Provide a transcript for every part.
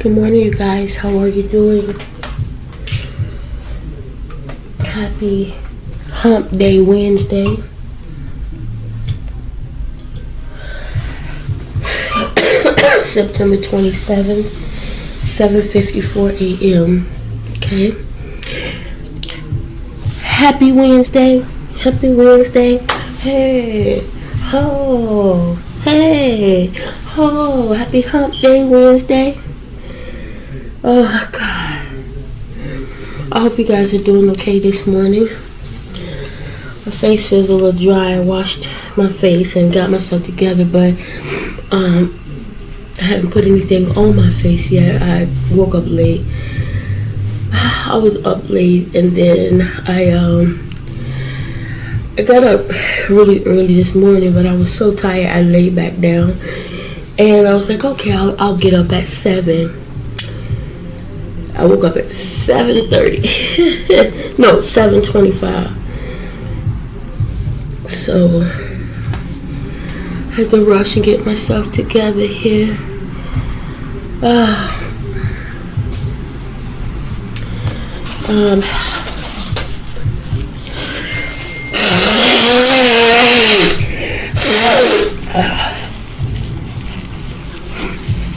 Good morning, you guys. How are you doing? Happy Hump Day Wednesday. September 27th, 7:54 a.m. Okay. Happy Wednesday. Happy Wednesday. Hey. Ho. Hey. Ho. Happy Hump Day Wednesday. Oh, God. I hope you guys are doing okay this morning. My face feels a little dry. I washed my face and got myself together, but I haven't put anything on my face yet. I woke up late. I was up late, and then I got up really early this morning, but I was so tired I laid back down, and I was like, okay, I'll get up at 7. I woke up at 7:30. No, 7:25. So I had to rush and get myself together here.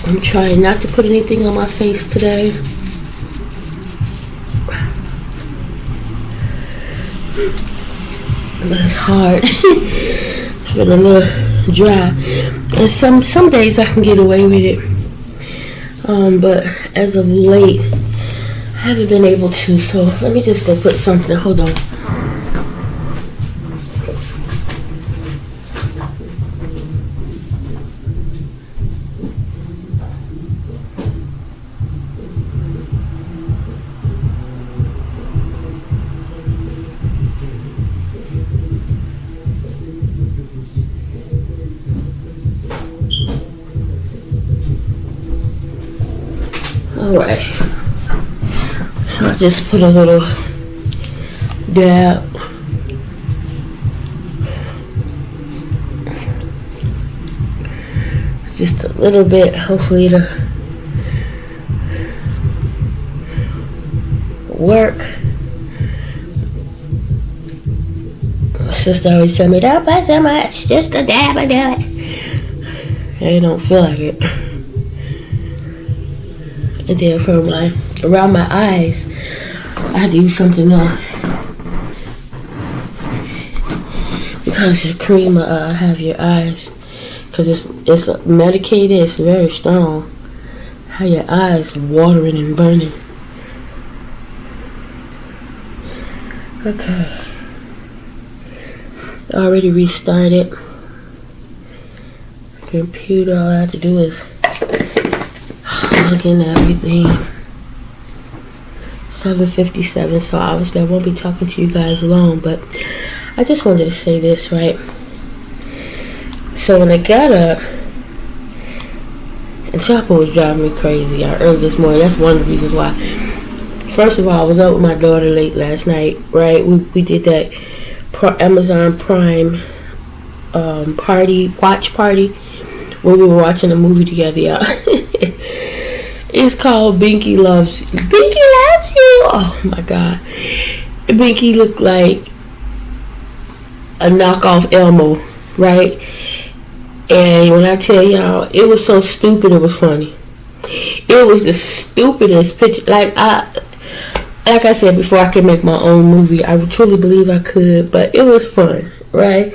I'm trying not to put anything on my face today. But it's hard. It's been a little dry. And some days I can get away with it. But as of late, I haven't been able to. So let me just go put something. Hold on. Alright, so I just put a little dab. Just a little bit, hopefully it'll work. My sister always tell me, don't put so much, just a dab of it. I don't feel like it. And then for around my eyes, I had to use something else. Because the cream have your eyes, because it's medicated, it's very strong. How your eyes watering and burning. Okay. I already restarted. Computer, all I have to do is plug in everything. 7:57, so obviously I won't be talking to you guys long, but I just wanted to say this, right? So when I got up, and Chopper was driving me crazy early this morning. That's one of the reasons why. First of all, I was up with my daughter late last night, right? We did that Amazon Prime watch party, where we were watching a movie together, y'all. It's called Binky Loves You. Binky Loves You! Oh my God. Binky looked like a knockoff Elmo, right? And when I tell y'all, it was so stupid, it was funny. It was the stupidest picture. Like I said before, I could make my own movie. I truly believe I could, but it was fun, right?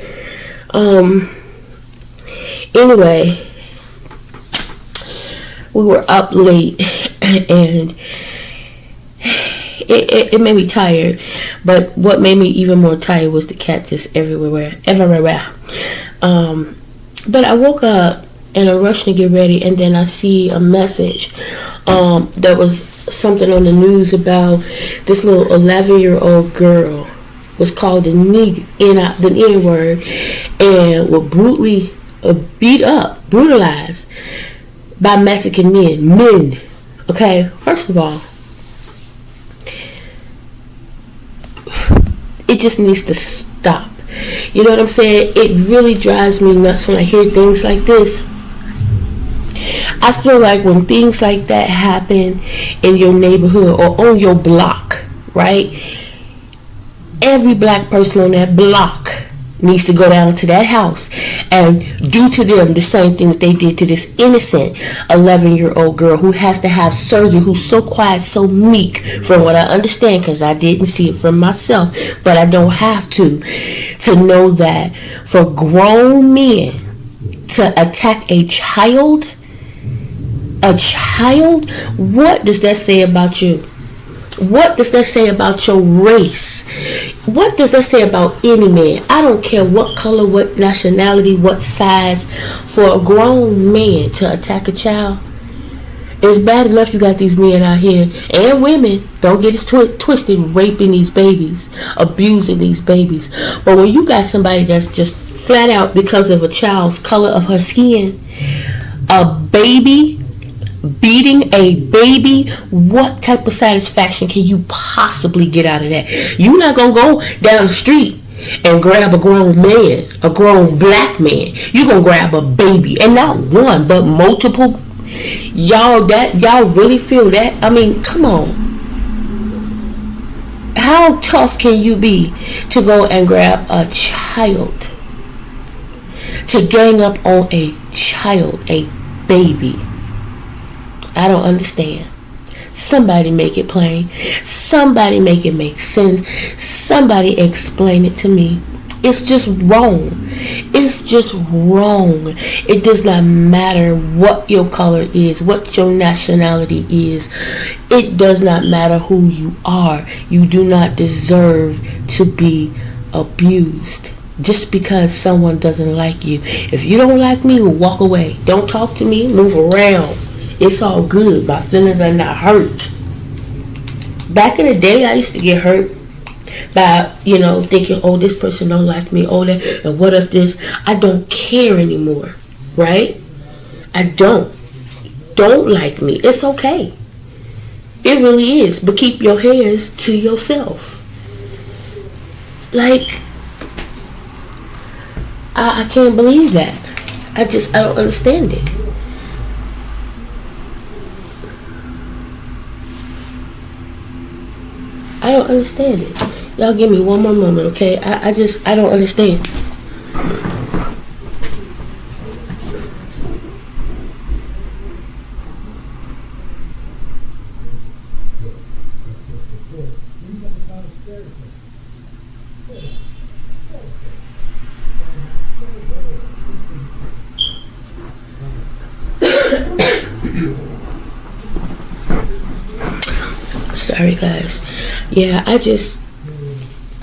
Anyway, we were up late, and it made me tired. But what made me even more tired was the cat just everywhere. But I woke up and I rushed to get ready, and then I see a message. There was something on the news about this little 11-year-old girl was called the N-word, and was brutally brutalized by Mexican men. Okay, first of all, it just needs to stop. You know what I'm saying? It really drives me nuts when I hear things like this. I feel like when things like that happen in your neighborhood or on your block, right? Every black person on that block needs to go down to that house and do to them the same thing that they did to this innocent 11-year-old girl who has to have surgery, who's so quiet, so meek, from what I understand, because I didn't see it for myself, but I don't have to know that for grown men to attack a child, what does that say about you? What does that say about your race? What does that say about any man? I don't care what color, what nationality, what size. For a grown man to attack a child, it's bad enough you got these men out here, and women, don't get it twisted, raping these babies, abusing these babies. But when you got somebody that's just flat out, because of a child's color of her skin, a baby, beating a baby, what type of satisfaction can you possibly get out of that? You're not gonna go down the street and grab a grown man, a grown black man. You're gonna grab a baby, and not one but multiple. Y'all really feel that? I mean, come on. How tough can you be to go and grab a child, to gang up on a child, a baby? I don't understand. Somebody make it plain. Somebody make it make sense. Somebody explain it to me. It's just wrong. It's just wrong. It does not matter what your color is, what your nationality is. It does not matter who you are. You do not deserve to be abused just because someone doesn't like you. If you don't like me, walk away. Don't talk to me. Move around. It's all good. My feelings are not hurt. Back in the day, I used to get hurt by, thinking, oh, this person don't like me, oh, that, and what if this? I don't care anymore, right? I don't like me. It's okay. It really is. But keep your hands to yourself. Like, I can't believe that. I don't understand it. I don't understand it. Y'all give me one more moment, okay? I don't understand. Sorry, guys. Yeah, I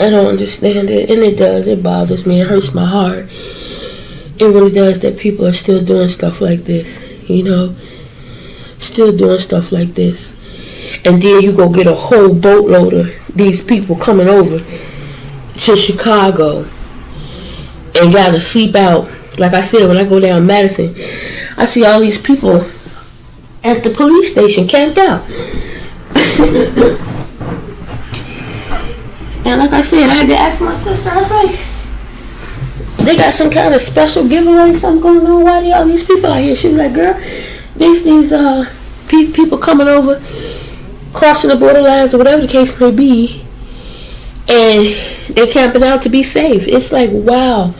don't understand it, and it bothers me. It hurts my heart. It really does that people are still doing stuff like this, still doing stuff like this. And then you go get a whole boatload of these people coming over to Chicago and gotta sleep out. Like I said, when I go down Madison, I see all these people at the police station camped out. And like I said, I had to ask my sister, I was like, they got some kind of special giveaway, something going on? Why do all these people out here? She was like, girl, these people coming over, crossing the borderlines or whatever the case may be, and they're camping out to be safe. It's like, wow,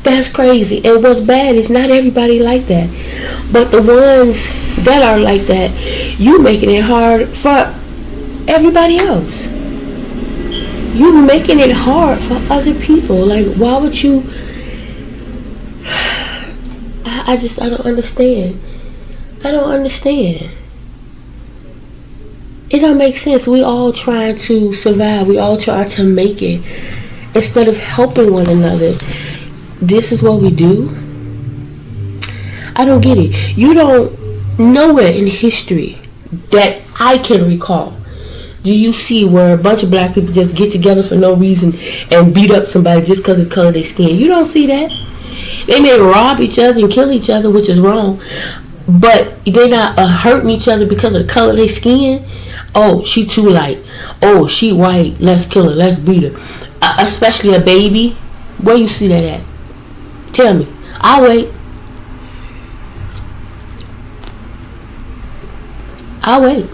that's crazy. And what's bad is not everybody like that. But the ones that are like that, you making it hard for everybody else. You making it hard for other people. Like, why would you? I don't understand. I don't understand. It don't make sense. We all trying to survive. We all trying to make it. Instead of helping one another, this is what we do. I don't get it. You don't, nowhere in history that I can recall do you see where a bunch of black people just get together for no reason and beat up somebody just because of the color of their skin. You don't see that. They may rob each other and kill each other, which is wrong, but they're not hurting each other because of the color of their skin. Oh, she too light. Oh, she white. Let's kill her. Let's beat her. Especially a baby. Where you see that at? Tell me. I'll wait. I'll wait.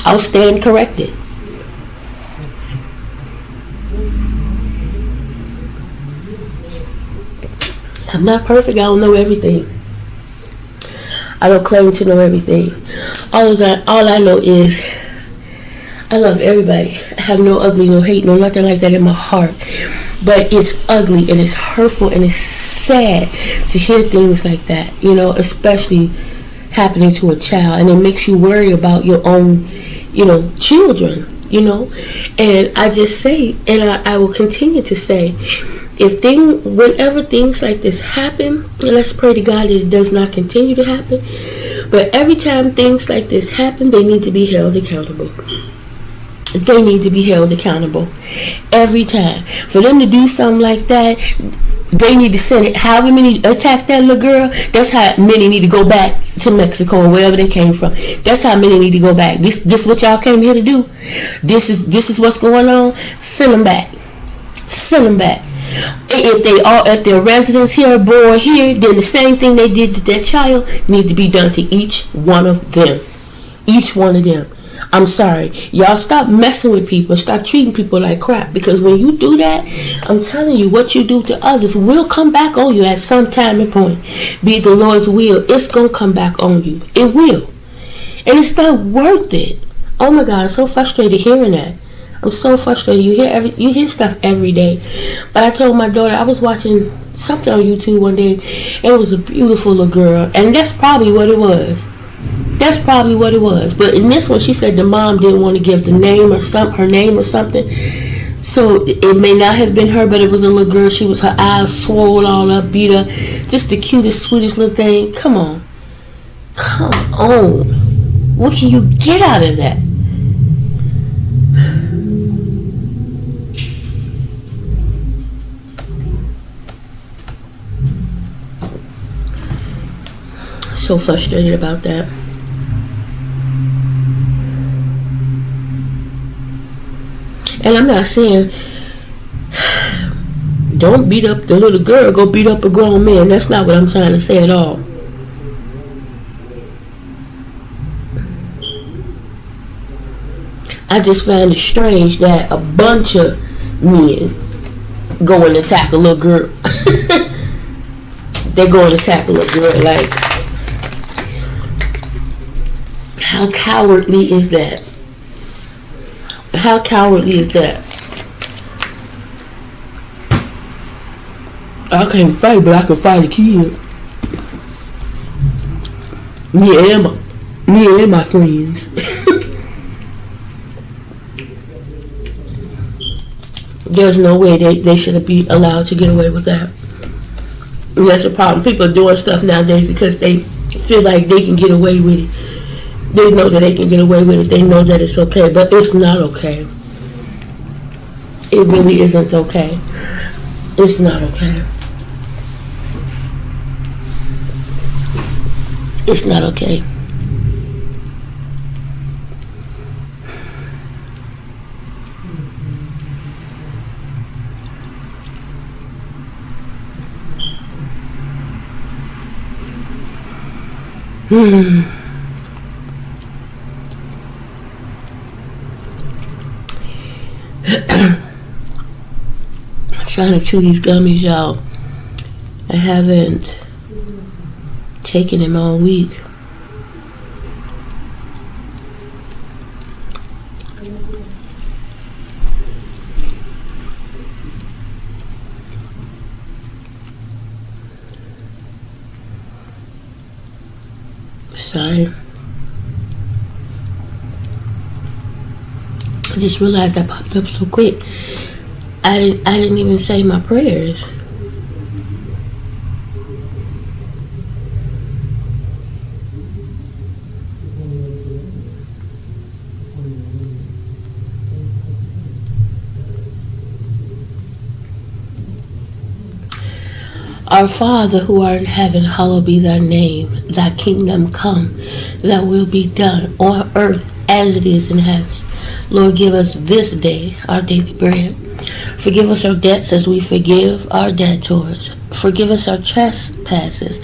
I'll stand corrected. I'm not perfect. I don't know everything. I don't claim to know everything. All I know is I love everybody. I have no ugly, no hate, no nothing like that in my heart. But it's ugly and it's hurtful and it's sad to hear things like that, especially happening to a child. And it makes you worry about your own, children, And I just say, and I will continue to say, whenever things like this happen, and let's pray to God that it does not continue to happen, but every time things like this happen, they need to be held accountable. They need to be held accountable every time. For them to do something like that, they need to send it. However many attack that little girl, that's how many need to go back to Mexico or wherever they came from. That's how many need to go back. This what y'all came here to do. This is what's going on. Send them back. Send them back. If they're residents here, born here, then the same thing they did to that child needs to be done to each one of them. Each one of them. I'm sorry. Y'all stop messing with people. Stop treating people like crap. Because when you do that, I'm telling you, what you do to others will come back on you at some time and point. Be it the Lord's will, it's going to come back on you. It will. And it's not worth it. Oh my God, I'm so frustrated hearing that. I'm so frustrated. You hear stuff every day. But I told my daughter, I was watching something on YouTube one day, and it was a beautiful little girl. And that's probably what it was. That's probably what it was. But in this one, she said the mom didn't want to give her name or something. So it may not have been her, but it was a little girl. She was, her eyes swole all up, beat her. Just the cutest, sweetest little thing. Come on. What can you get out of that? So frustrated about that. And I'm not saying don't beat up the little girl, go beat up a grown man. That's not what I'm trying to say at all. I just find it strange that a bunch of men go and attack a little girl. They go and attack a little girl. Like, how cowardly is that? How cowardly is that? I can't fight, but I can fight a kid. Me and my friends. There's no way they shouldn't be allowed to get away with that. And that's a problem. People are doing stuff nowadays because they feel like they can get away with it. They know that they can get away with it. They know that it's okay, but it's not okay. It really isn't okay. It's not okay. It's not okay. I'm trying to chew these gummies, y'all. I haven't taken them all week. Sorry. I just realized I popped up so quick. I didn't even say my prayers. Our Father who art in heaven, hallowed be thy name. Thy kingdom come, thy will be done on earth as it is in heaven. Lord, give us this day our daily bread. Forgive us our debts as we forgive our debtors. Forgive us our trespasses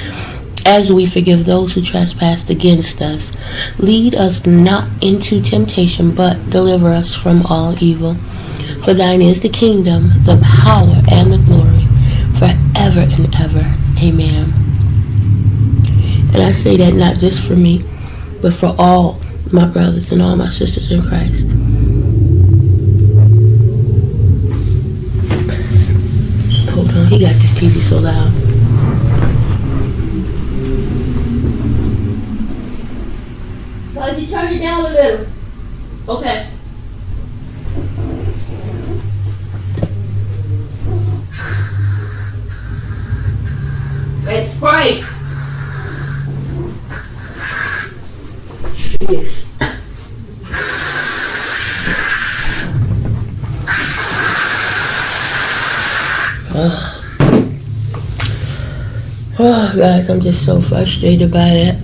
as we forgive those who trespass against us. Lead us not into temptation, but deliver us from all evil. For thine is the kingdom, the power, and the glory, forever and ever. Amen. And I say that not just for me, but for all my brothers and all my sisters in Christ. Hold on, he got this TV so loud. Why'd you turn it down a little? Okay. It's Sprite. Yes. Oh, guys, I'm just so frustrated by that.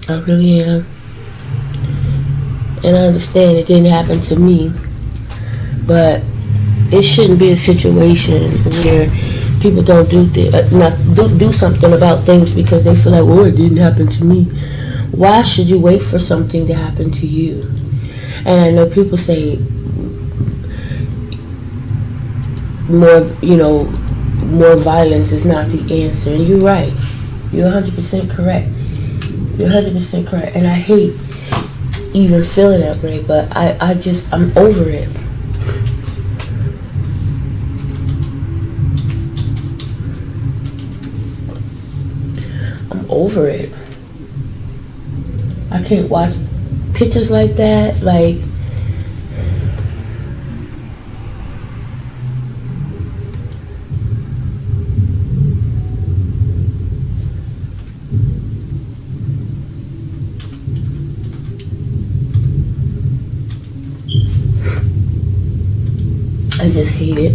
I really am. And I understand it didn't happen to me, but it shouldn't be a situation where people don't do something about things because they feel like, well, it didn't happen to me. Why should you wait for something to happen to you? And I know people say more violence is not the answer, and you're right. You're 100% correct. You're 100% correct, and I hate even feeling that way, but I'm over it. I'm over it. I can't watch pictures like that, like, I just hate it.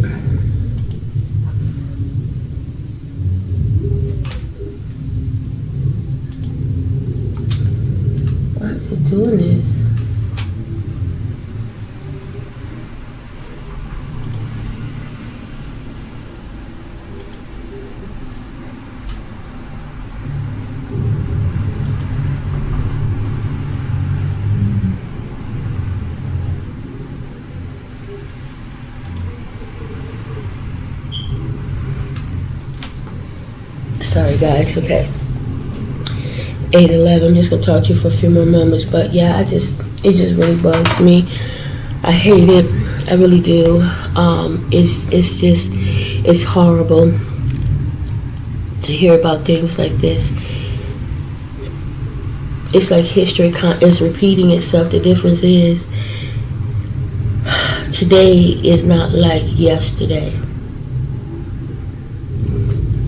Why is it doing this? Sorry guys, okay. 8:11. I'm just gonna talk to you for a few more moments, but yeah, it just really bugs me. I hate it. I really do. It's horrible to hear about things like this. It's like history is repeating itself. The difference is today is not like yesterday.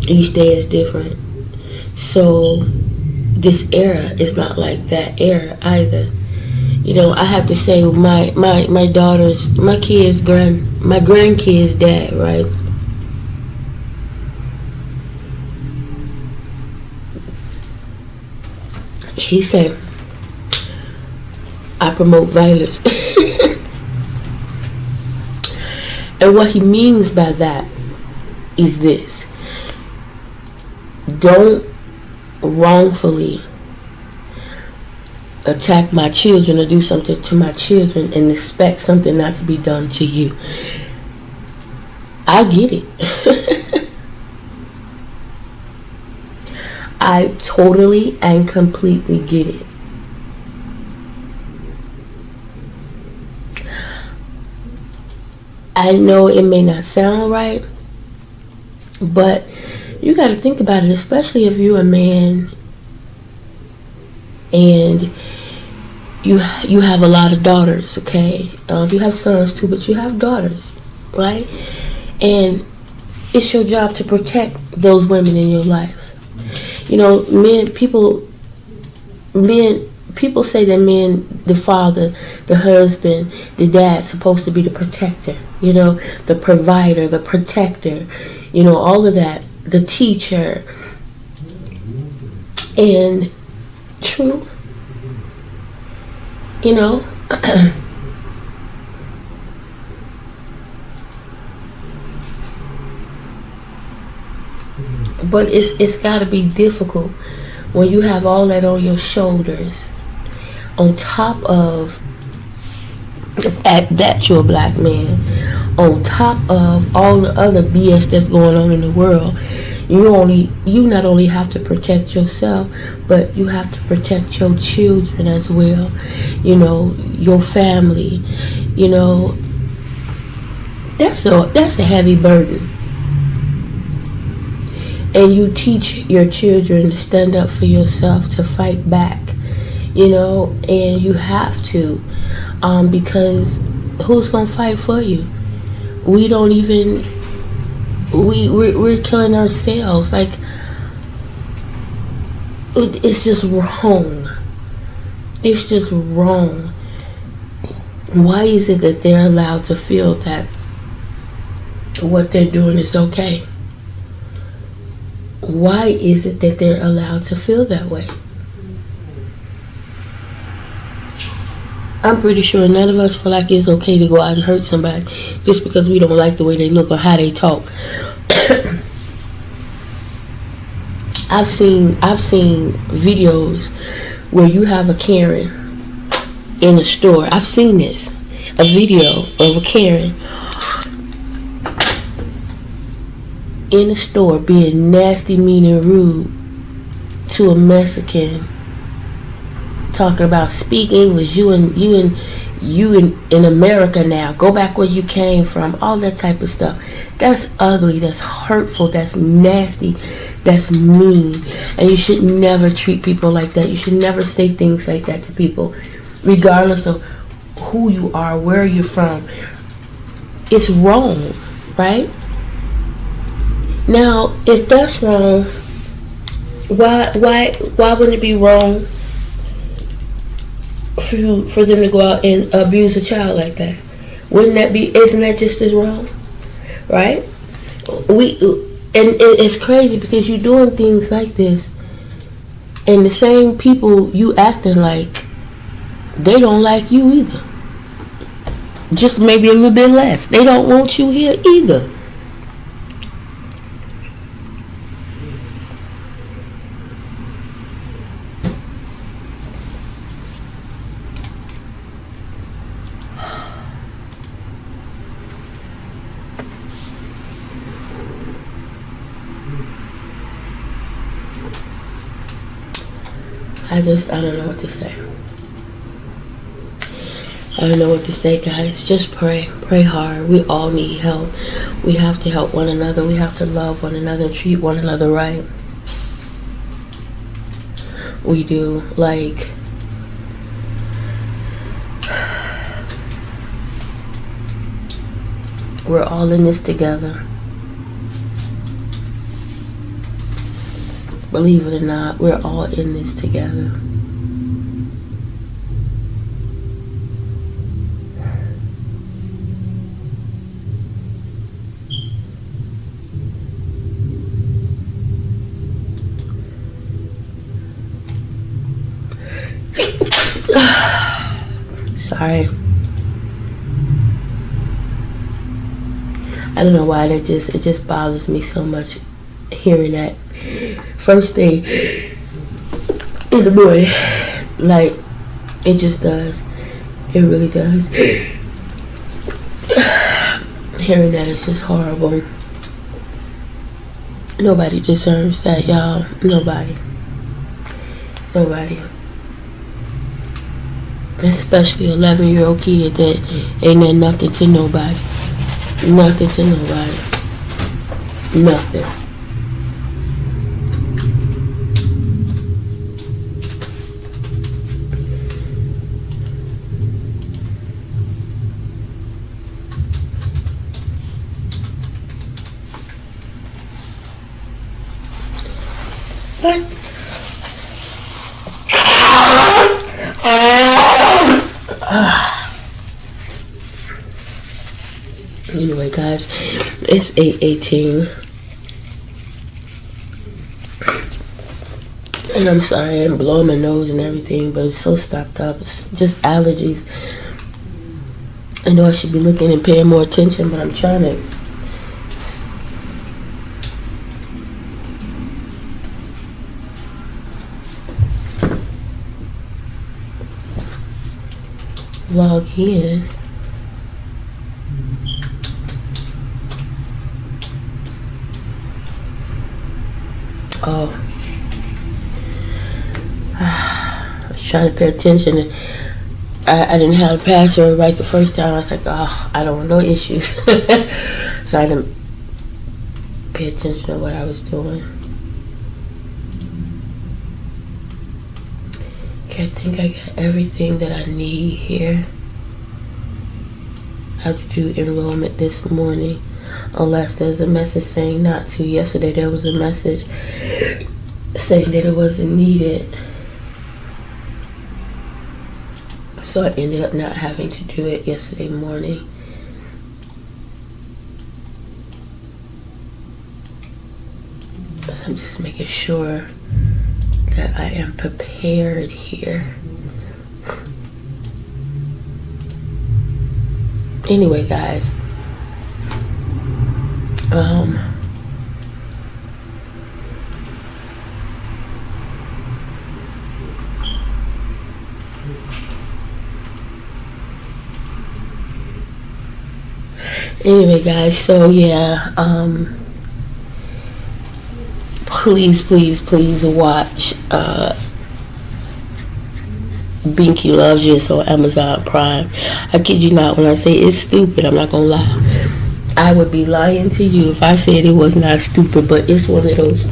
Each day is different. So this era is not like that era either. You know, I have to say my daughter's, my grandkids' dad, right? He said, I promote violence. And what he means by that is this. Don't wrongfully attack my children or do something to my children and expect something not to be done to you. I get it. I totally and completely get it. I know it may not sound right, but you got to think about it, especially if you're a man and you have a lot of daughters, okay? You have sons too, but you have daughters, right? And it's your job to protect those women in your life. You know, people say that men, the father, the husband, the dad, supposed to be the protector, you know, the provider, the protector, you know, all of that, the teacher. And true, you know, But it's got to be difficult when you have all that on your shoulders, on top of that you're a black man, on top of all the other BS that's going on in the world. You not only have to protect yourself, but you have to protect your children as well. Your family. That's a heavy burden. And you teach your children to stand up for yourself, to fight back. And you have to, because who's gonna fight for you? We don't even. We're killing ourselves. Like, it's just wrong. It's just wrong. Why is it that they're allowed to feel that what they're doing is okay? Why is it that they're allowed to feel that way? I'm pretty sure none of us feel like it's okay to go out and hurt somebody just because we don't like the way they look or how they talk. I've seen videos where you have a Karen in a store. I've seen this. A video of a Karen in a store being nasty, mean, and rude to a Mexican, talking about speak English, you in America now, go back where you came from, all that type of stuff. That's ugly, that's hurtful, that's nasty, that's mean, and you should never treat people like that. You should never say things like that to people, regardless of who you are, where you're from. It's wrong, right? Now, if that's wrong, why wouldn't it be wrong for them to go out and abuse a child like that? Isn't that just as wrong? Right? And it's crazy because you're doing things like this, and the same people you acting like, they don't like you either. Just maybe a little bit less. They don't want you here either. I don't know what to say. I don't know what to say, guys. Just pray. Pray hard. We all need help. We have to help one another. We have to love one another, treat one another right. We do. Like, we're all in this together. Believe it or not, we're all in this together. Sorry. I don't know why it just bothers me so much hearing that first thing in the morning. Like, it just does. It really does. Hearing that is just horrible. Nobody deserves that, y'all. Nobody. Especially an 11-year-old kid that ain't done nothing to nobody. Nothing to nobody. Nothing. But anyway, guys, it's 8:18, and I'm sorry I'm blowing my nose and everything, but it's so stopped up. It's just allergies. I know I should be looking and paying more attention, but I'm trying to log in. Oh, I was trying to pay attention. I didn't have the password right the first time. I was like, oh, I don't want no issues. So I didn't pay attention to what I was doing. Okay, I think I got everything that I need here. I have to do enrollment this morning, unless there's a message saying not to. Yesterday there was a message saying that it wasn't needed. So I ended up not having to do it yesterday morning. So I'm just making sure that I am prepared here. Anyway, guys, so yeah, please watch Binky Loves You on Amazon Prime. I kid you not when I say it's stupid. I'm not gonna lie. I would be lying to you if I said it was not stupid, but it's one of those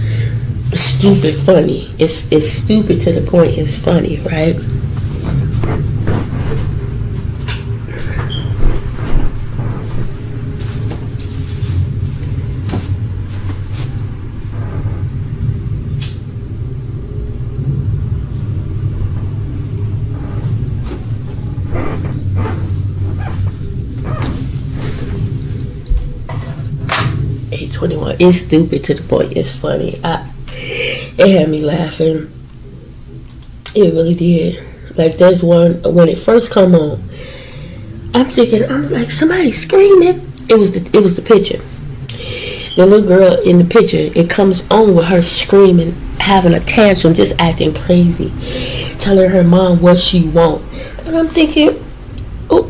stupid funny. It's stupid to the point it's funny, right? It's stupid to the point it's funny. It had me laughing. It really did. Like there's one when it first come on. I'm like somebody screaming. It was the picture. The little girl in the picture. It comes on with her screaming, having a tantrum, just acting crazy, telling her mom what she want. And I'm thinking, oh,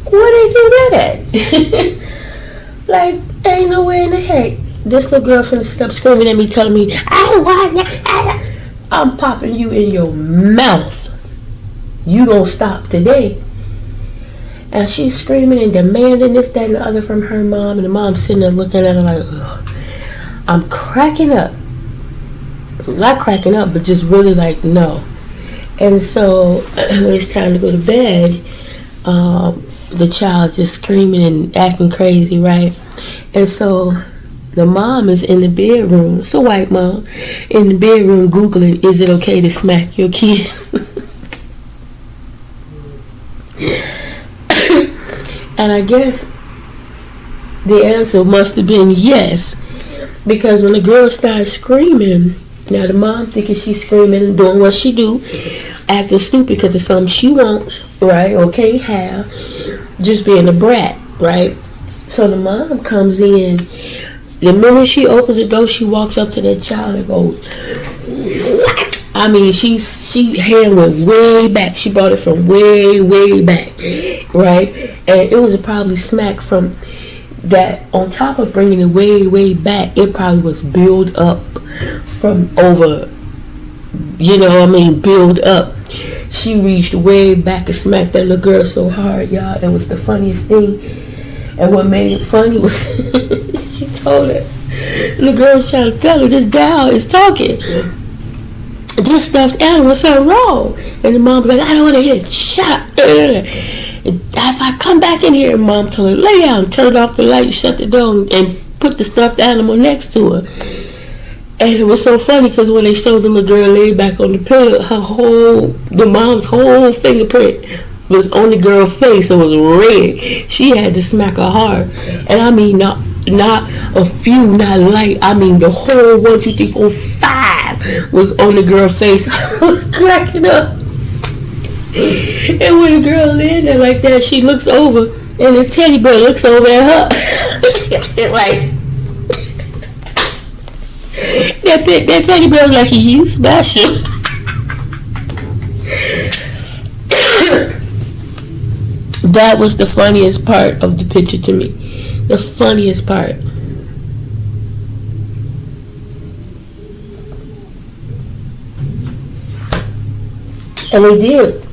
where they do that at? Like, ain't no way in the heck this little girl finna stop screaming at me, telling me, I want that. I'm popping you in your mouth. You gonna stop today. And she's screaming and demanding this, that, and the other from her mom. And the mom sitting there looking at her like, ugh. I'm cracking up. Not cracking up, but just really like, no. And so when it's time to go to bed, the child just screaming and acting crazy, right? And so the mom is in the bedroom. It's a white mom in the bedroom Googling, is it okay to smack your kid? And I guess the answer must have been yes, because when the girl started screaming, now the mom thinking she's screaming and doing what she do, acting stupid because it's something she wants, right, or can't have, just being a brat, right? So the mom comes in. The minute she opens the door, she walks up to that child and goes, I mean, she hand went way back. She brought it from way back, right? And it was probably smack from that. On top of bringing it way back, it probably was built up from over, build up. She reached way back and smacked that little girl so hard, y'all. It was the funniest thing. And what made it funny was she told her, the girl was trying to tell her, this gal is talking. This stuffed animal, something wrong. And the mom was like, I don't want to hear it. Shut up. If I come back in here, mom told her, lay down, turn off the light, shut the door, and put the stuffed animal next to her. And it was so funny because when they showed the little girl laid back on the pillow, the mom's whole fingerprint was on the girl's face. It was red. She had to smack her hard. And I mean, not a few, not light. I mean, the whole 1, 2, 3, 4, 5 was on the girl's face. I was cracking up. And when the girl laid there like that, she looks over, and the teddy bear looks over at her. Like, that teddy bear was like, you special. That was the funniest part of the picture to me. The funniest part. And they did.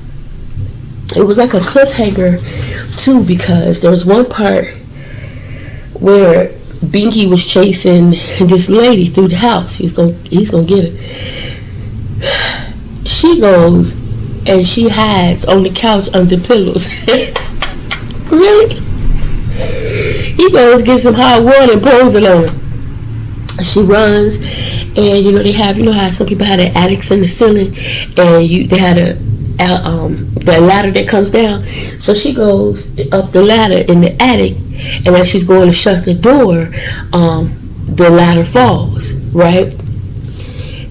It was like a cliffhanger too, because there was one part where Binky was chasing this lady through the house. He's gonna get her. She goes and she hides on the couch under pillows. Really? He goes get some hot water and pours it on her. She runs, and they have, how some people had attics in the ceiling, and they had that ladder that comes down. So she goes up the ladder in the attic, and as she's going to shut the door, the ladder falls, right?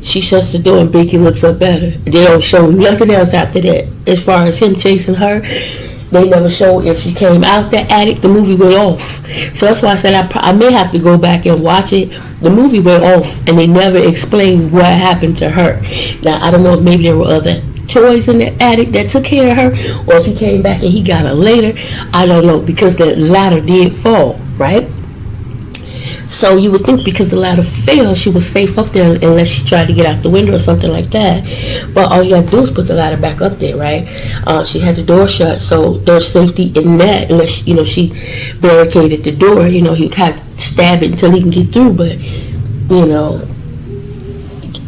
She shuts the door and Binky looks up at her. They don't show nothing else after that. As far as him chasing her, they never show if she came out the attic. The movie went off. So that's why I said I may have to go back and watch it. The movie went off and they never explained what happened to her. Now, I don't know if maybe there were other toys in the attic that took care of her, or if he came back and he got her later. I don't know, because the ladder did fall, right? So you would think because the ladder fell, she was safe up there unless she tried to get out the window or something like that. But all you have to do is put the ladder back up there, right? She had the door shut, so there's safety in that. Unless she barricaded the door, he'd have to stab it until he can get through. But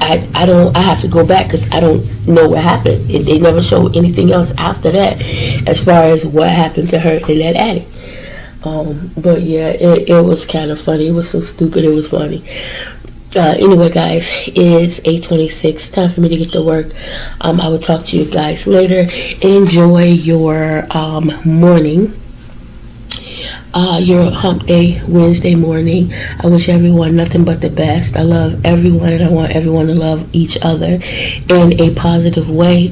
I have to go back because I don't know what happened. They never show anything else after that as far as what happened to her in that attic. But yeah, it was kind of funny. It was so stupid, it was funny. Anyway, guys, it's 8:26. Time for me to get to work. I will talk to you guys later. Enjoy your morning. Your hump day Wednesday morning. I wish everyone nothing but the best. I love everyone, and I want everyone to love each other in a positive way.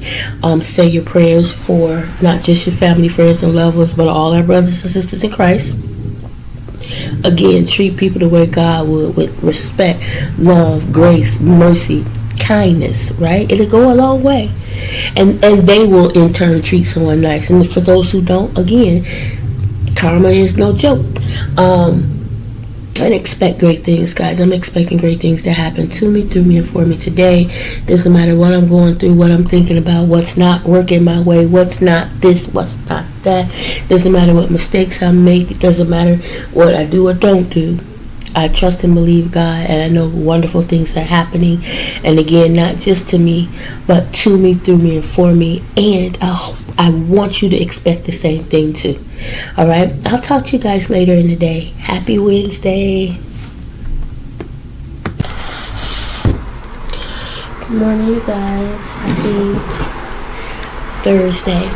Say your prayers for not just your family, friends, and loved ones, but all our brothers and sisters in Christ. Again, treat people the way God would, with respect, love, grace, mercy, kindness, right? It'll go a long way. And they will in turn treat someone nice. And for those who don't, again, karma is no joke. And expect great things, guys. I'm expecting great things to happen to me, through me, and for me today. Doesn't matter what I'm going through, what I'm thinking about, what's not working my way, what's not this, what's not that. Doesn't matter what mistakes I make. It doesn't matter what I do or don't do. I trust and believe God, and I know wonderful things are happening. And again, not just to me, but to me, through me, and for me. And I want you to expect the same thing too. All right, I'll talk to you guys later in the day. Happy Wednesday. Good morning, you guys. Happy Thursday.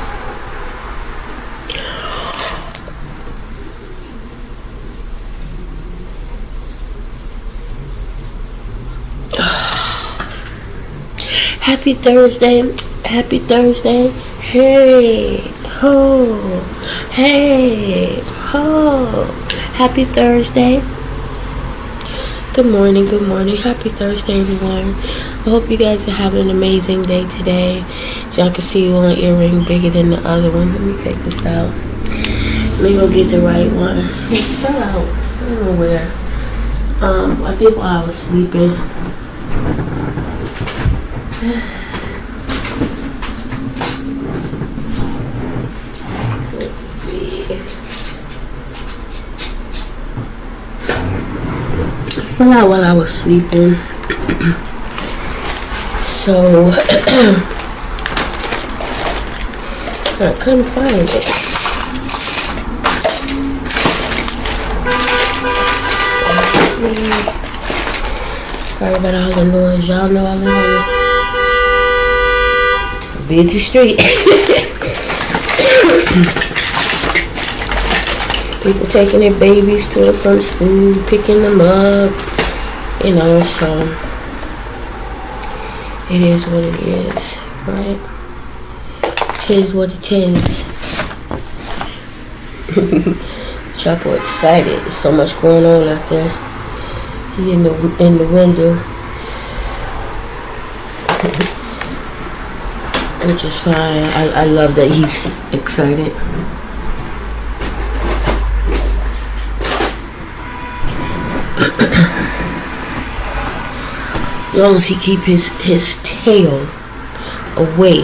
Happy Thursday. Happy Thursday. Hey, ho. Hey, ho. Happy Thursday. Good morning, good morning. Happy Thursday, everyone. I hope you guys are having an amazing day today. So I can see one earring bigger than the other one. Let me take this out. Let me go get the right one. It fell out. I don't know where. I think while I was sleeping. Fell out while I was sleeping. So I couldn't find it. Sorry about all the noise. Y'all know I live on a busy street. People taking their babies to and from school, picking them up, so it is what it is, right? It is what it is. Chapo excited. There's so much going on out there. He in the window. Which is fine. I love that he's excited. long as he keep his tail away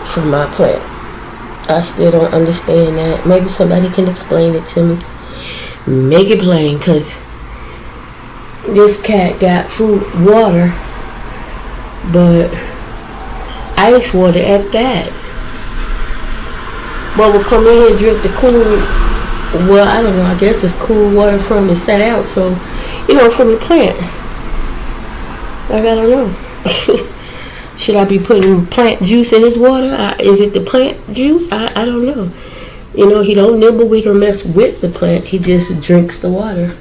from my plant. I still don't understand that. Maybe somebody can explain it to me. Make it plain, because this cat got food, water, but ice water at that. But we'll come in and drink the cool, well, I don't know, I guess it's cool water from the set out, so, from the plant. Like, I don't know. Should I be putting plant juice in his water? Is it the plant juice? I don't know. He don't nibble with or mess with the plant. He just drinks the water.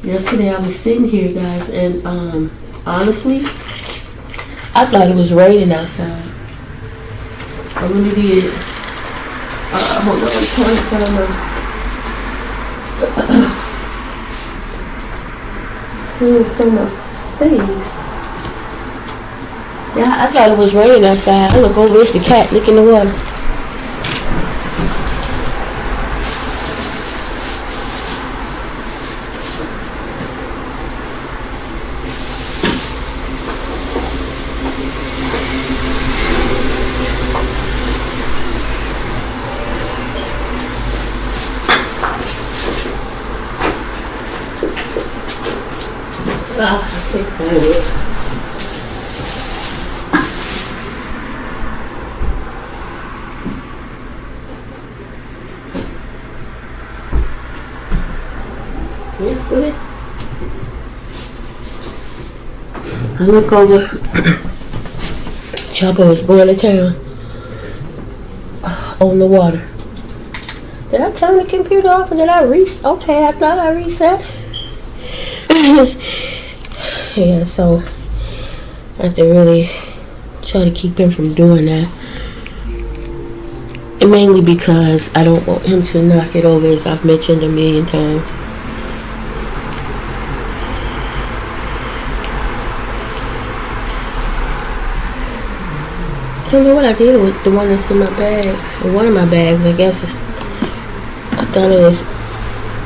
Yesterday I was sitting here, guys, and honestly, I thought it was raining outside. I really did. Hold on, I'm trying to find from my face. Yeah, I thought it was raining outside. I look over, it's the cat licking the water. I can't find it. Yeah, go ahead. I look over. Chopper was going to town on the water. Did I turn the computer off or did I reset? Okay, I thought I reset. Yeah, so I have to really try to keep him from doing that. And mainly because I don't want him to knock it over, as I've mentioned a million times. I don't know what I did with the one that's in my bag. In one of my bags, I guess I thought it was,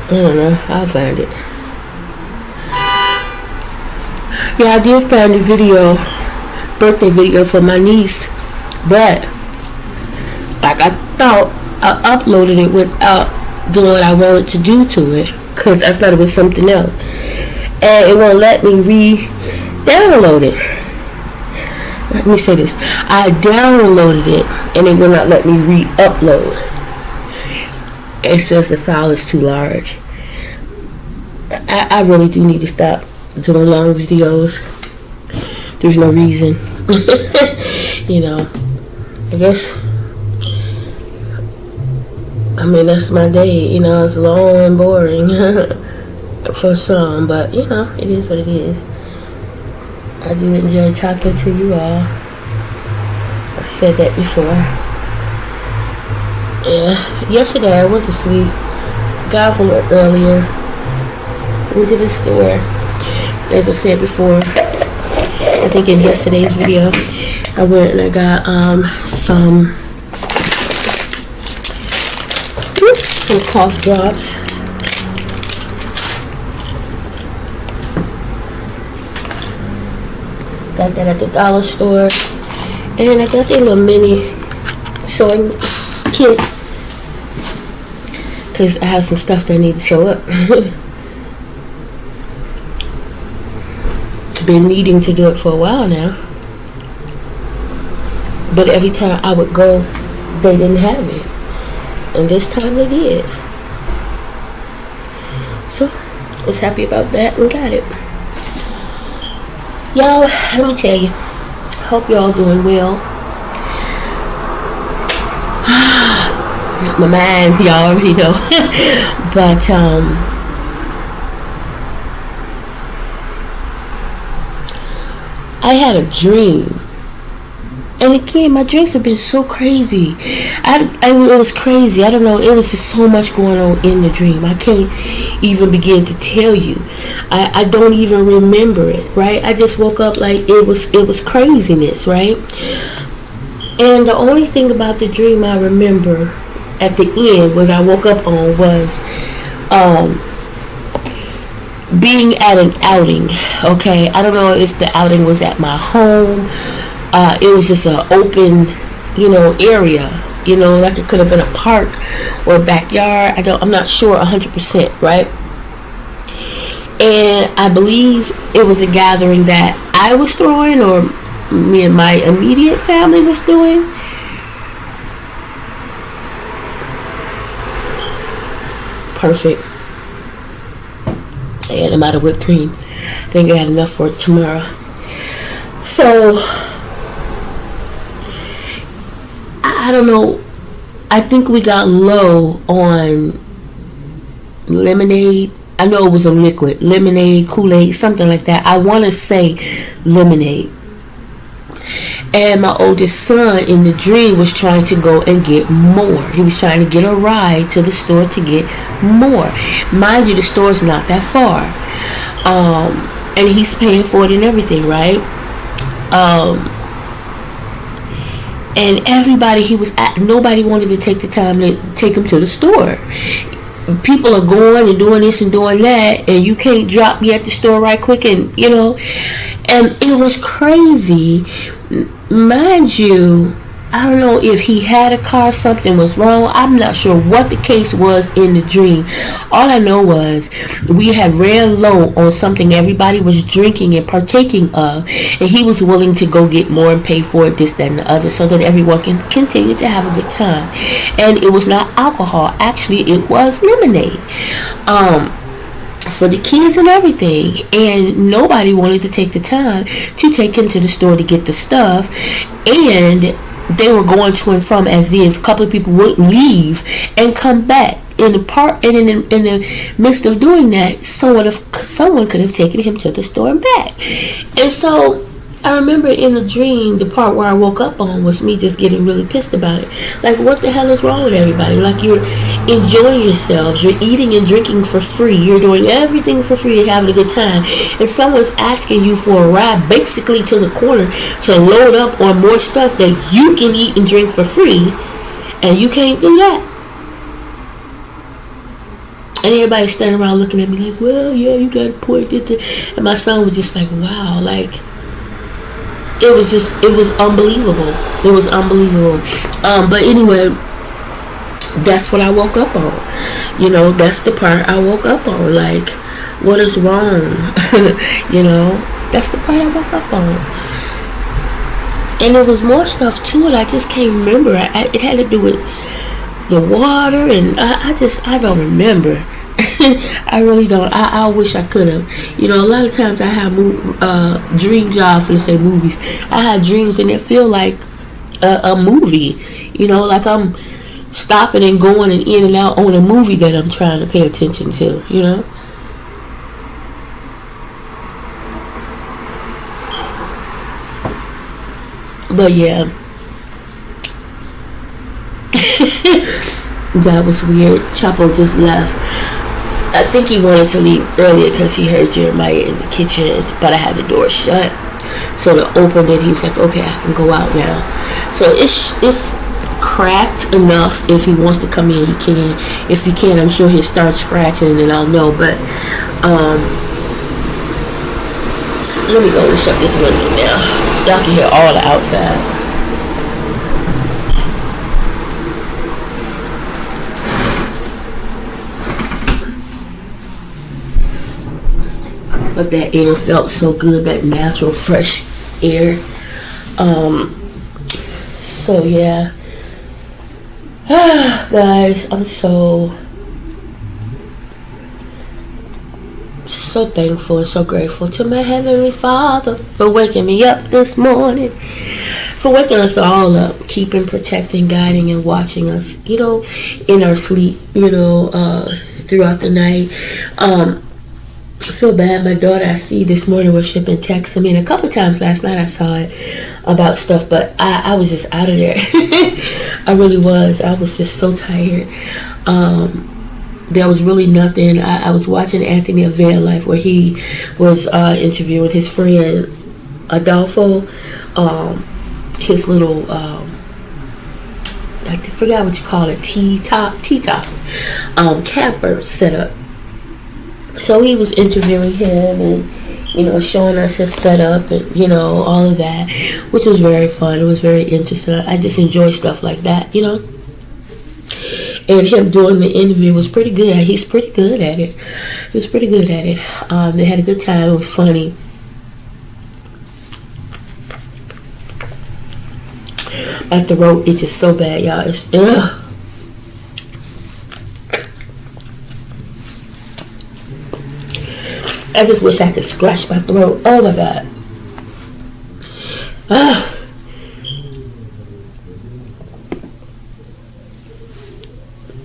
I don't know, I'll find it. Yeah, I did find a birthday video for my niece, but like I thought I uploaded it without doing what I wanted to do to it, because I thought it was something else, and it won't let me re-download it. Let me say this: I downloaded it, and it will not let me re-upload. It says the file is too large. I really do need to stop doing long videos. There's no reason. I guess, that's my day. It's long and boring for some, but it is what it is. I do enjoy talking to you all. I've said that before. Yeah, yesterday I went to sleep, got from work earlier, went to the store. As I said before, I think in yesterday's video, I went and I got some cough drops. Got that at the dollar store, and I got their little mini sewing kit because I have some stuff that need to show up. Been needing to do it for a while now, but every time I would go, they didn't have it, and this time they did. So I was happy about that and got it. Y'all, let me tell you, hope y'all doing well. My mind, y'all already know. But I had a dream, and again, my dreams have been so crazy. It was crazy. I don't know. It was just so much going on in the dream. I can't even begin to tell you. I don't even remember it. Right? I just woke up like it was craziness. Right? And the only thing about the dream I remember at the end, what I woke up on, was being at an outing. Okay, I don't know if the outing was at my home. It was just an open, area. Like it could have been a park or a backyard. I'm not sure 100%, right? And I believe it was a gathering that I was throwing, or me and my immediate family was doing. Perfect. And I'm out of whipped cream. I think I had enough for tomorrow. So I don't know. I think we got low on lemonade. I know it was a liquid. Lemonade, Kool-Aid, something like that. I want to say lemonade. And my oldest son in the dream was trying to go and get more. He was trying to get a ride to the store to get more. Mind you, the store's not that far. And he's paying for it and everything, right? And everybody he was at, nobody wanted to take the time to take him to the store. People are going and doing this and doing that, and you can't drop me at the store right quick, and and it was crazy. Mind you, I don't know if he had a car, something was wrong. I'm not sure what the case was in the dream. All I know was we had ran low on something everybody was drinking and partaking of, and he was willing to go get more and pay for it, this, that, and the other, so that everyone can continue to have a good time. And it was not alcohol. Actually, it was lemonade. For the kids and everything, and nobody wanted to take the time to take him to the store to get the stuff, and they were going to and from as is. A couple of people would leave and come back in the park, and in the midst of doing that, someone could have taken him to the store and back. And so I remember in the dream, the part where I woke up on was me just getting really pissed about it. Like, what the hell is wrong with everybody? Like, you're enjoying yourselves, you're eating and drinking for free, you're doing everything for free and having a good time, and someone's asking you for a ride basically to the corner to load up on more stuff that you can eat and drink for free, and you can't do that. And everybody's standing around looking at me like, well, yeah, you got a point. And my son was just like, wow, like, it was unbelievable. It was unbelievable. But anyway, that's what I woke up on. That's the part I woke up on. Like, what is wrong? That's the part I woke up on. And there was more stuff to it. I just can't remember. It had to do with the water, and I don't remember. I really don't. I wish I could have. A lot of times I have dreams. Y'all finna say movies. I had dreams and it feel like a movie. Like I'm stopping and going and in and out on a movie that I'm trying to pay attention to. But yeah, that was weird. Chapo just left. I think he wanted to leave earlier because he heard Jeremiah in the kitchen, but I had the door shut. So to open it, he was like, okay, I can go out now. So it's cracked enough. If he wants to come in, he can. If he can't, I'm sure he'll start scratching and then I'll know. But let me go and shut this window now. Y'all can hear all the outside. But that air felt so good, that natural fresh air. So yeah. Guys, I'm so thankful and so grateful to my Heavenly Father for waking me up this morning, for waking us all up, keeping, protecting, guiding, and watching us, in our sleep, throughout the night. I feel bad. My daughter, I see this morning, was shipping texts. I mean, a couple times last night I saw it about stuff, but I was just out of there. I really was. I was just so tired. There was really nothing. I was watching Anthony of Van Life, where he was interviewing his friend Adolfo, his little I forgot what you call it, T-top camper setup. So he was interviewing him and, showing us his setup and, all of that, which was very fun. It was very interesting. I just enjoy stuff like that. And him doing the interview was pretty good. He's pretty good at it. He was pretty good at it. They had a good time. It was funny. My throat itches so bad, y'all. It's ugh. I just wish I could scratch my throat. Oh my God. Ah.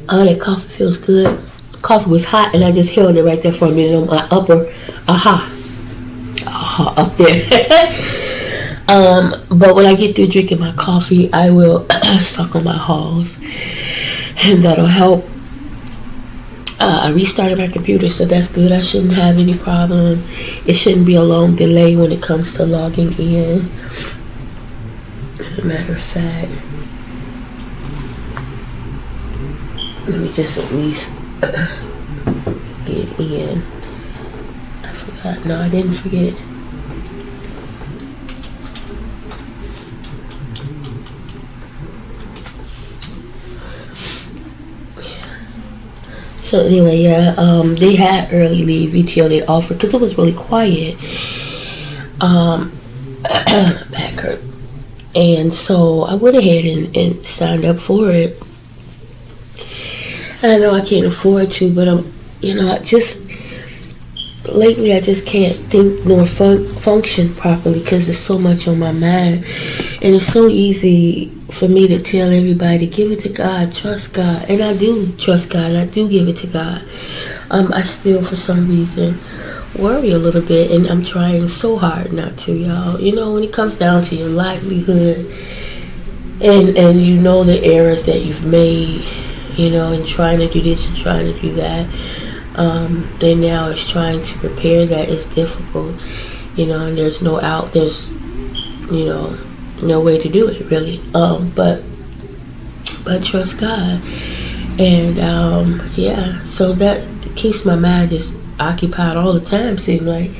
Oh, that coffee feels good. Coffee was hot and I just held it right there for a minute on my upper. Up there. But when I get through drinking my coffee, I will suck on my halls. And that'll help. I restarted my computer, so that's good. I shouldn't have any problem. It shouldn't be a long delay when it comes to logging in. As a matter of fact, let me just at least get in. I forgot. No, I didn't forget. So anyway, they had early leave ETO they offered because it was really quiet. Back hurt. And so I went ahead and signed up for it. I know I can't afford to, but lately I just can't think nor function properly because there's so much on my mind. And it's so easy for me to tell everybody, give it to God, trust God. And I do trust God, and I do give it to God. I still, for some reason, worry a little bit, and I'm trying so hard not to, y'all. When it comes down to your livelihood, and the errors that you've made, and trying to do this and trying to do that, then now it's trying to prepare that is difficult, and there's no no way to do it really, but trust God, and so that keeps my mind just occupied all the time, seem like,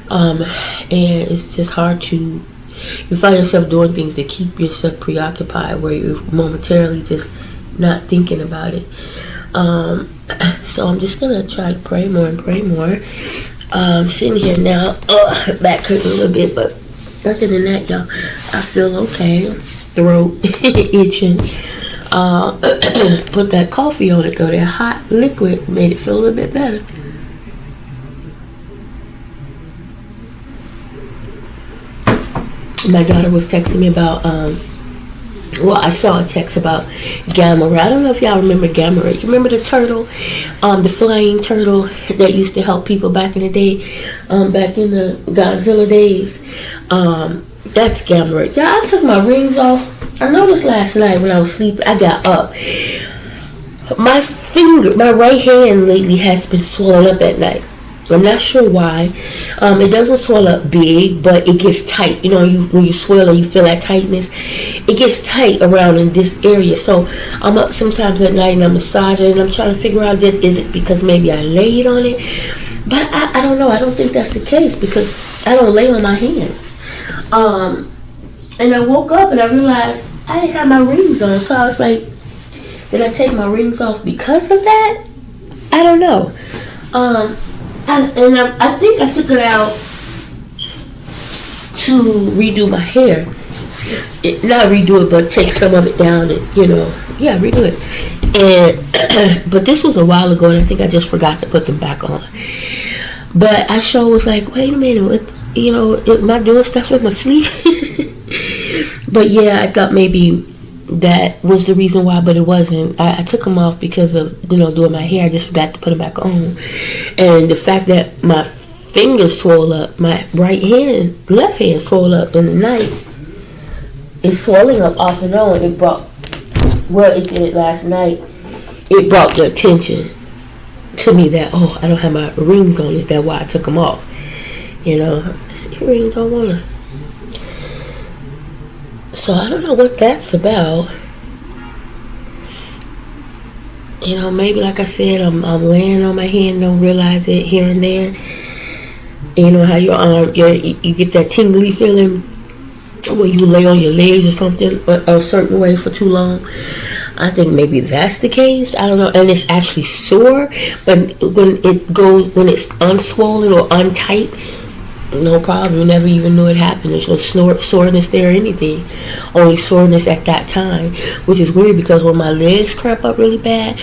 and it's just hard to, you find yourself doing things to keep yourself preoccupied where you're momentarily just not thinking about it. So I'm just gonna try to pray more and pray more. Sitting here now, back hurting a little bit, but other than that, y'all, I feel okay. Throat itching. Put that coffee on it though. That hot liquid made it feel a little bit better. My daughter was texting me about I saw a text about Gamma Ray. I don't know if y'all remember Gamma Ray. You remember the turtle, the flying turtle that used to help people back in the day, back in the Godzilla days. That's Gamma Ray. Yeah, I took my rings off. I noticed last night when I was sleeping, I got up. My right hand lately has been swollen up at night. I'm not sure why. It doesn't swell up big, but it gets tight. When you swell and you feel that tightness, it gets tight around in this area. So I'm up sometimes at night and I'm massaging and I'm trying to figure out, is it because maybe I laid on it? But I don't know. I don't think that's the case because I don't lay on my hands. And I woke up and I realized I didn't have my rings on. So I was like, did I take my rings off because of that? I don't know. I think I took it out to redo my hair. Not redo it, but take some of it down and, redo it. And but this was a while ago, and I think I just forgot to put them back on. But I sure was like, wait a minute, am I doing stuff in my sleep? But yeah, I thought maybe that was the reason why, but it wasn't. I took them off because of, doing my hair. I just forgot to put them back on. And the fact that my fingers swole up, my left hand swole up in the night, it's swelling up off and on. It did it last night. It brought the attention to me that, I don't have my rings on. Is that why I took them off? This earring don't want to. So I don't know what that's about. You know, maybe like I said, I'm laying on my hand, don't realize it here and there. You know how your arm, you get that tingly feeling when you lay on your legs or something a certain way for too long. I think maybe that's the case. I don't know, and it's actually sore. But when it's unswollen or untight, no problem. You never even knew it happened. There's no soreness there or anything. Only soreness at that time, which is weird because when my legs cramp up really bad,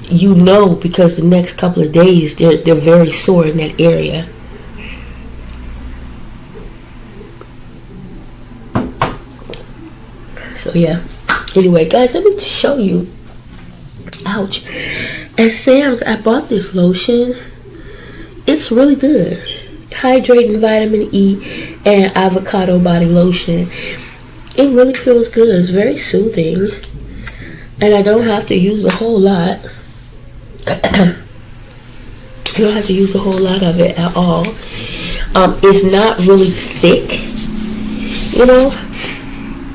you know, because the next couple of days they're very sore in that area. So yeah. Anyway, guys, let me show you. Ouch. At Sam's, I bought this lotion. It's really good. Hydrating vitamin E and avocado body lotion. It really feels good. It's very soothing. And I don't have to use a whole lot. You don't have to use a whole lot of it at all. It's not really thick. You know?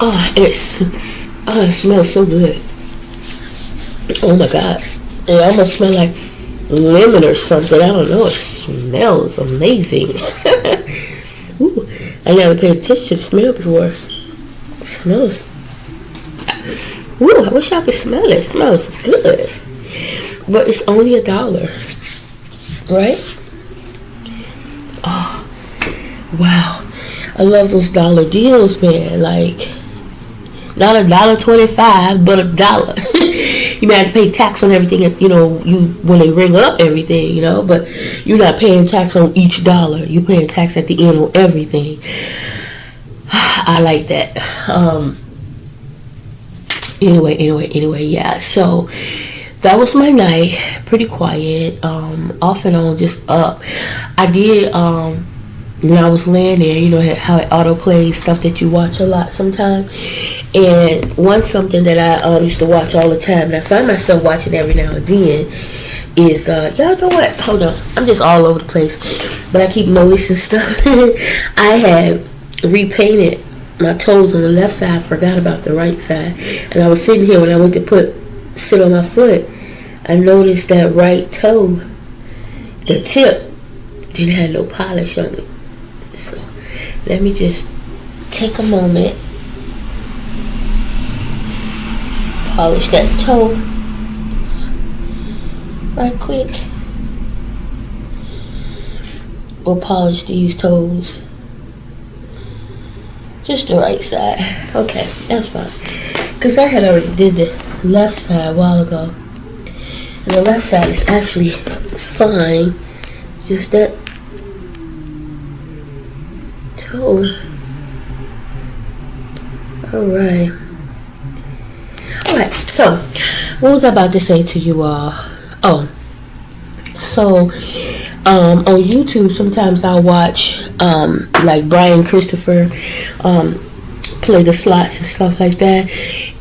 Oh, and it smells so good. Oh my God. It almost smells like lemon or something. I don't know. It smells amazing. Ooh, I never paid attention to the smell before. It smells. Ooh, I wish I could smell it. It smells good. But it's only $1. Right? Oh, wow. I love those dollar deals, man. Like, not $1.25, but $1. You may have to pay tax on everything, you know, when they ring up everything, you know, but you're not paying tax on each dollar. You're paying tax at the end on everything. I like that. Anyway, yeah. So that was my night. Pretty quiet. Off and on, just up. I did, when I was laying there, you know how it auto plays stuff that you watch a lot sometimes. And something that I used to watch all the time, and I find myself watching every now and then, is y'all know what? Hold on, I'm just all over the place, but I keep noticing stuff. I had repainted my toes on the left side, forgot about the right side, and I was sitting here when I went to sit on my foot. I noticed that right toe, the tip, didn't have no polish on it. So let me just take a moment. Polish that toe right quick. Or polish these toes. Just the right side. Okay, that's fine. Because I had already did the left side a while ago. And the left side is actually fine. Just that toe. Alright. Alright, so what was I about to say to you all? Oh, so on YouTube sometimes I'll watch like Brian Christopher play the slots and stuff like that,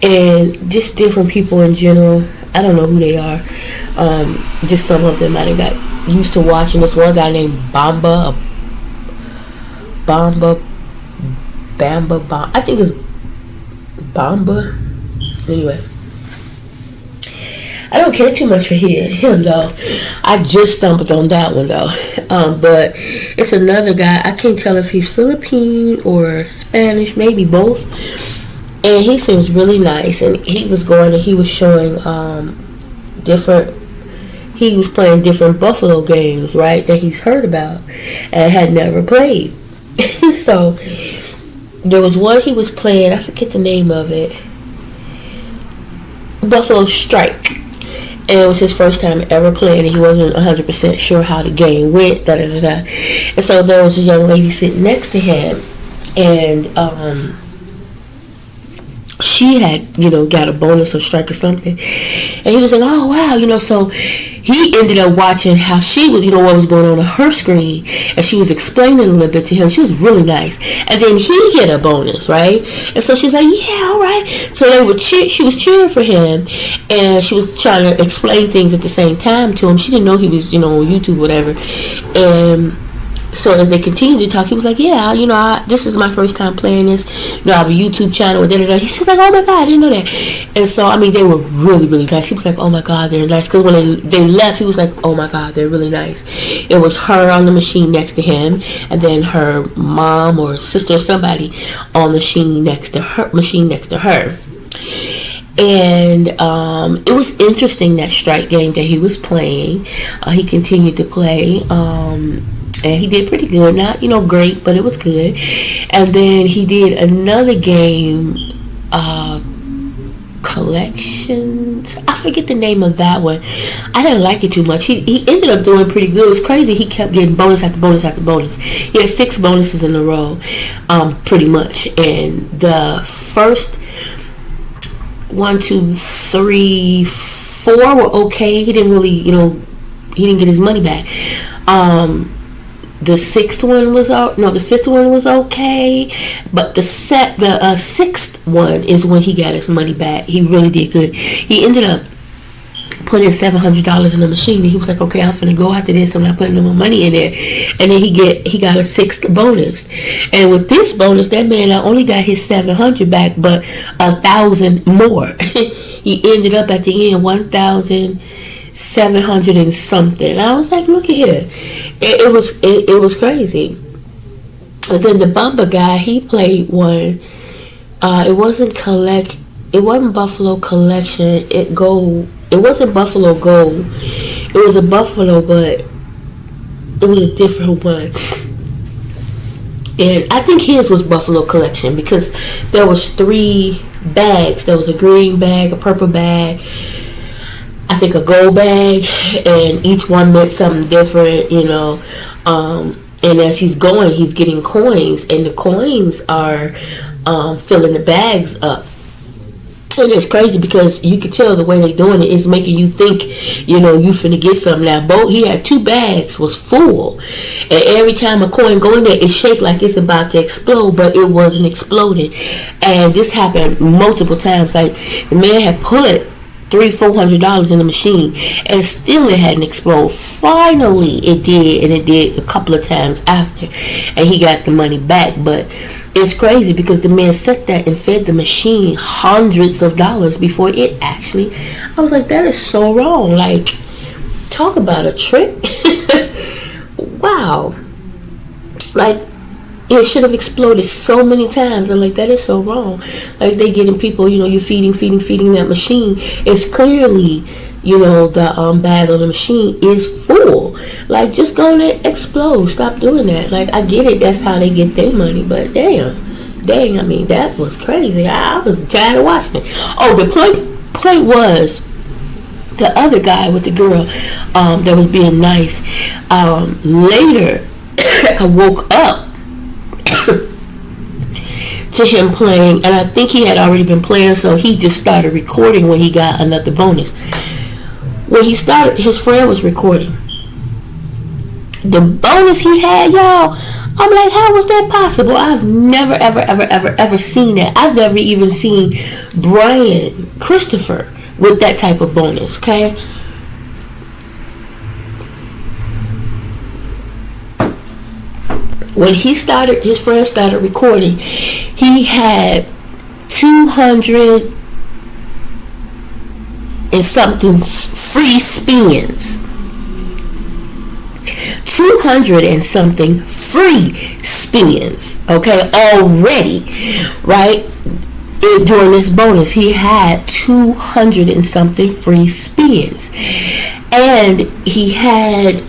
and just different people in general. I don't know who they are. Just some of them I done got used to watching. This one guy named Bamba. I think it's Bamba. Anyway, I don't care too much for him though. I just stumbled on that one though. But it's another guy. I can't tell if he's Philippine or Spanish, maybe both. And he seems really nice. And he was showing he was playing different Buffalo games, right, that he's heard about and had never played. So there was one he was playing, I forget the name of it. Buffalo Strike. And it was his first time ever playing, and he wasn't 100% sure how the game went, And so there was a young lady sitting next to him, and she had, got a bonus or strike or something. And he was like, oh, wow, so he ended up watching how she was, what was going on her screen. And she was explaining a little bit to him. She was really nice. And then he hit a bonus, right? And so she was like, yeah, all right. So she was cheering for him. And she was trying to explain things at the same time to him. She didn't know he was, on YouTube or whatever. And So as they continued to talk, he was like, yeah, this is my first time playing this. I have a YouTube channel. And da-da-da. He was like, oh my God, I didn't know that. And so, they were really, really nice. He was like, oh my God, they're nice. Because when they left, he was like, oh my God, they're really nice. It was her on the machine next to him, and then her mom or sister or somebody on the machine next to her. And it was interesting, that strike game that he was playing. He continued to play. And he did pretty good. Not, great, but it was good. And then he did another game, Collections. I forget the name of that one. I didn't like it too much. He ended up doing pretty good. It was crazy. He kept getting bonus after bonus after bonus. He had 6 bonuses in a row, pretty much. And the first 1, 2, 3, 4 were okay. He didn't really, he didn't get his money back. The 5th one was okay, but the 6th one is when he got his money back. He really did good. He ended up putting $700 in the machine, and he was like, okay, I'm finna go after this. I'm not putting no more money in there. And then he got a 6th bonus, and with this bonus, that man not only got his $700 back, but 1,000 more. He ended up at the end 1,700 and something. I was like, look at here. It was crazy. And then the bumper guy, he played one. It wasn't Buffalo Collection. It wasn't Buffalo Gold. It was a Buffalo, but it was a different one. And I think his was Buffalo Collection because there was 3 bags. There was a green bag, a purple bag, I think a gold bag, and each one meant something different, and as he's going, he's getting coins, and the coins are filling the bags up. And it's crazy because you can tell the way they're doing it is making you think, you finna get something. Now, he had 2 bags was full, and every time a coin go in there, it shake like it's about to explode, but it wasn't exploding. And this happened multiple times. Like, the man had put $300-$400 in the machine, and still it hadn't exploded. Finally it did, and it did a couple of times after, and he got the money back. But it's crazy because the man set that and fed the machine hundreds of dollars before it actually, I was like, that is so wrong. Like, talk about a trick. Wow. Like, it should have exploded so many times. I'm like, that is so wrong. Like, they getting people, you're feeding that machine. It's clearly, the bag on the machine is full. Like, just gonna explode. Stop doing that. Like, I get it. That's how they get their money. But dang, that was crazy. I was tired of watching it. Oh, the point was, the other guy with the girl that was being nice. Later, I woke up to him playing, and I think he had already been playing, so he just started recording when he got another bonus. When he started, his friend was recording the bonus he had, y'all. I'm like, how was that possible? I've never ever seen that. I've never even seen Brian Christopher with that type of bonus. Okay, when his friend started recording, he had 200 and something free spins. 200 and something free spins, okay, already, right? During this bonus, he had 200 and something free spins, and he had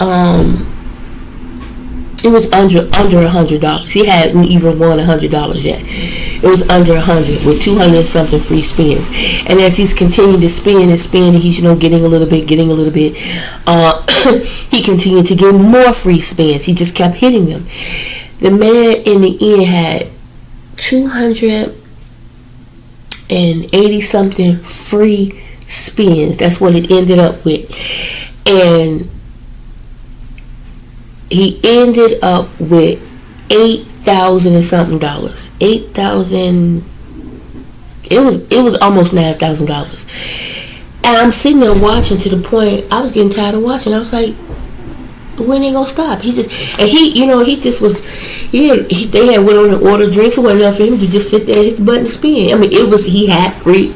it was under $100. He hadn't even won $100 yet. It was under 100 with 200 and something free spins. And as he's continuing to spin and spin, and he's getting a little bit. He continued to get more free spins. He just kept hitting them. The man in the end had 280 something free spins. That's what it ended up with, and he ended up with $8,000 and something dollars. $8,000. It was almost $9,000. And I'm sitting there watching to the point I was getting tired of watching. I was like, when they gonna stop? He just, and he just was, they had went on and ordered drinks. It wasn't enough for him to just sit there and hit the button and spin. I mean, he had free.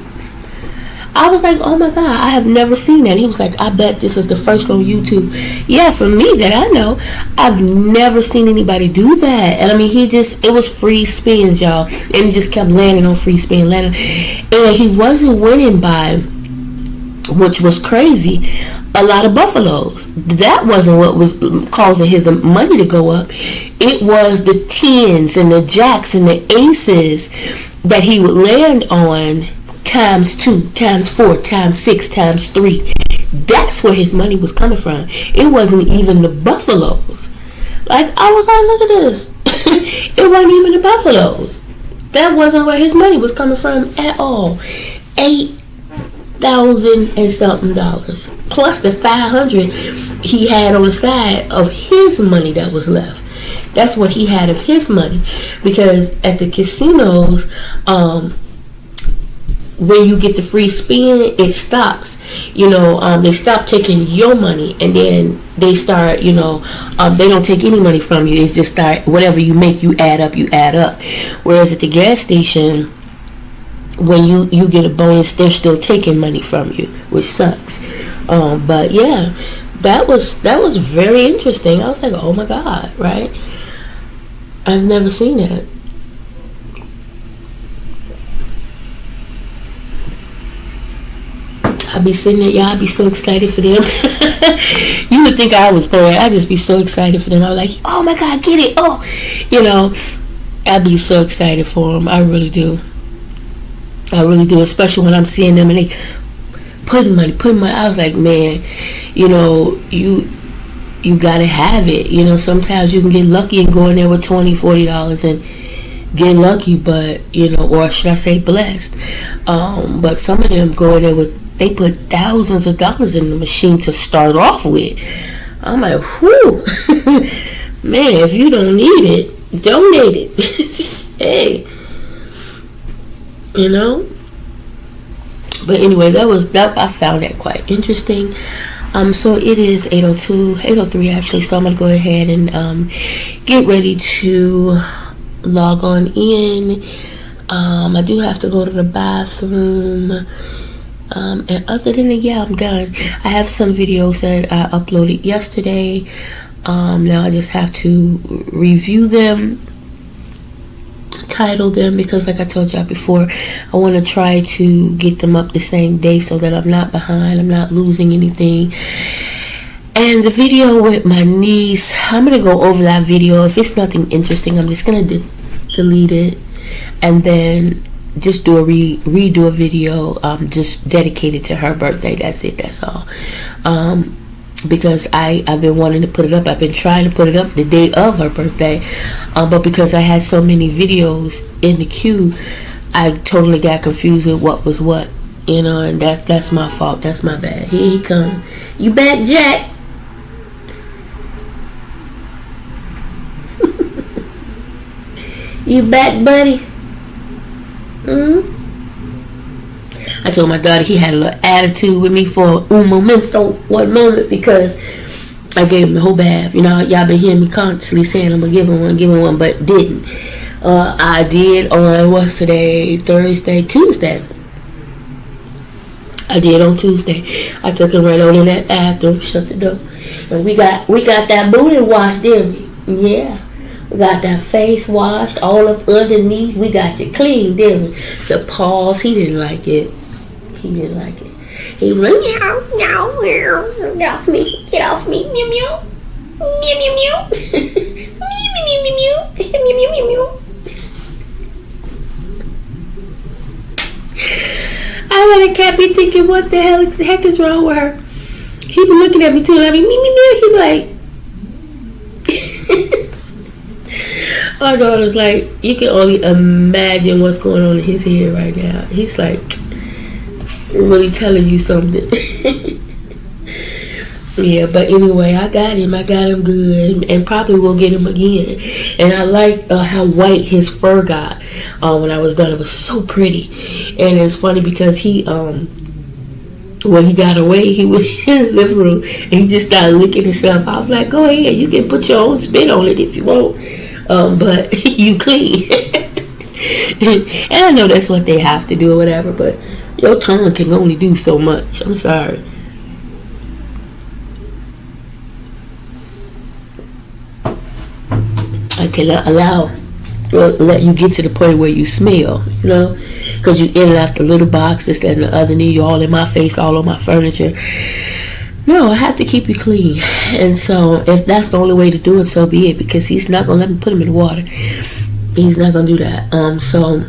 I was like, oh my God, I have never seen that. He was like, I bet this is the first on YouTube. Yeah, for me that I know, I've never seen anybody do that. And I mean, it was free spins, y'all. And he just kept landing on free spin, landing. And he wasn't winning by, which was crazy, a lot of buffaloes. That wasn't what was causing his money to go up. It was the tens and the jacks and the aces that he would land on, times 2, times 4, times 6, times 3. That's where his money was coming from. It wasn't even the buffaloes. Like, I was like, look at this. It wasn't even the buffaloes. That wasn't where his money was coming from at all. $8,000 and something dollars, plus the $500 he had on the side of his money that was left. That's what he had of his money, because at the casinos, when you get the free spin, it stops. They stop taking your money, and then they start. They don't take any money from you. It's just start whatever you make, you add up. Whereas at the gas station, when you get a bonus, they're still taking money from you, which sucks. But yeah, that was very interesting. I was like, oh my God, right? I've never seen that. I'd be sitting there, y'all, I'd be so excited for them. You would think I was poor. I'd just be so excited for them. I was like, oh my God, get it. Oh, I'd be so excited for them. I really do. Especially when I'm seeing them and they putting money. I was like, man, you gotta have it. Sometimes you can get lucky and go in there with $20, $40 and get lucky, but or should I say blessed. But some of them go in there with, they put thousands of dollars in the machine to start off with. I'm like, whew. Man, if you don't need it, donate it. Hey. But anyway, that I found that quite interesting. So it is 8:03 actually, so I'm gonna go ahead and get ready to log on in. I do have to go to the bathroom. And other than that, yeah, I'm done. I have some videos that I uploaded yesterday. Now I just have to review them, title them, because like I told y'all before, I want to try to get them up the same day so that I'm not behind, I'm not losing anything. And the video with my niece, I'm going to go over that video. If it's nothing interesting, I'm just going to delete it and then just do a redo a video just dedicated to her birthday. That's it, that's all. Because I've been wanting to put it up. I've been trying to put it up the day of her birthday, but because I had so many videos in the queue, I totally got confused with what was what, and that's my fault. That's my bad. Here he comes. You back, Jack? You back, buddy? I told my daughter he had a little attitude with me for one moment, because I gave him the whole bath. Y'all been hearing me constantly saying I'm gonna give him one, but didn't. I did on what's today? Thursday, Tuesday. I did on Tuesday. I took him right on in that bathroom, shut the door, and we got that booty washed, didn't we? Yeah. We got that face washed, all up underneath. We got you clean, didn't we? The paws, he didn't like it. He was like, meow, meow, meow. Get off me, meow, meow, meow, meow, meow, meow, meow, meow, meow, meow. I know the cat be thinking, what the heck is wrong with her? He be looking at me too, like, meow, meow, meow. He be like, my daughter's like, you can only imagine what's going on in his head right now. He's like really telling you something. Yeah, but anyway, I got him good, and probably will get him again. And I like how white his fur got when I was done. It was so pretty. And it's funny because he When he got away, he was in the living room and he just started licking himself. I was like, go ahead, you can put your own spin on it if you want, but you clean. And I know that's what they have to do or whatever, but your tongue can only do so much. I'm sorry. I cannot let you get to the point where you smell, because you in and out the little box, this, that, and the other, and you all in my face, all on my furniture. No, I have to keep you clean. And so if that's the only way to do it, so be it, because he's not going to let me put him in the water. He's not going to do that. So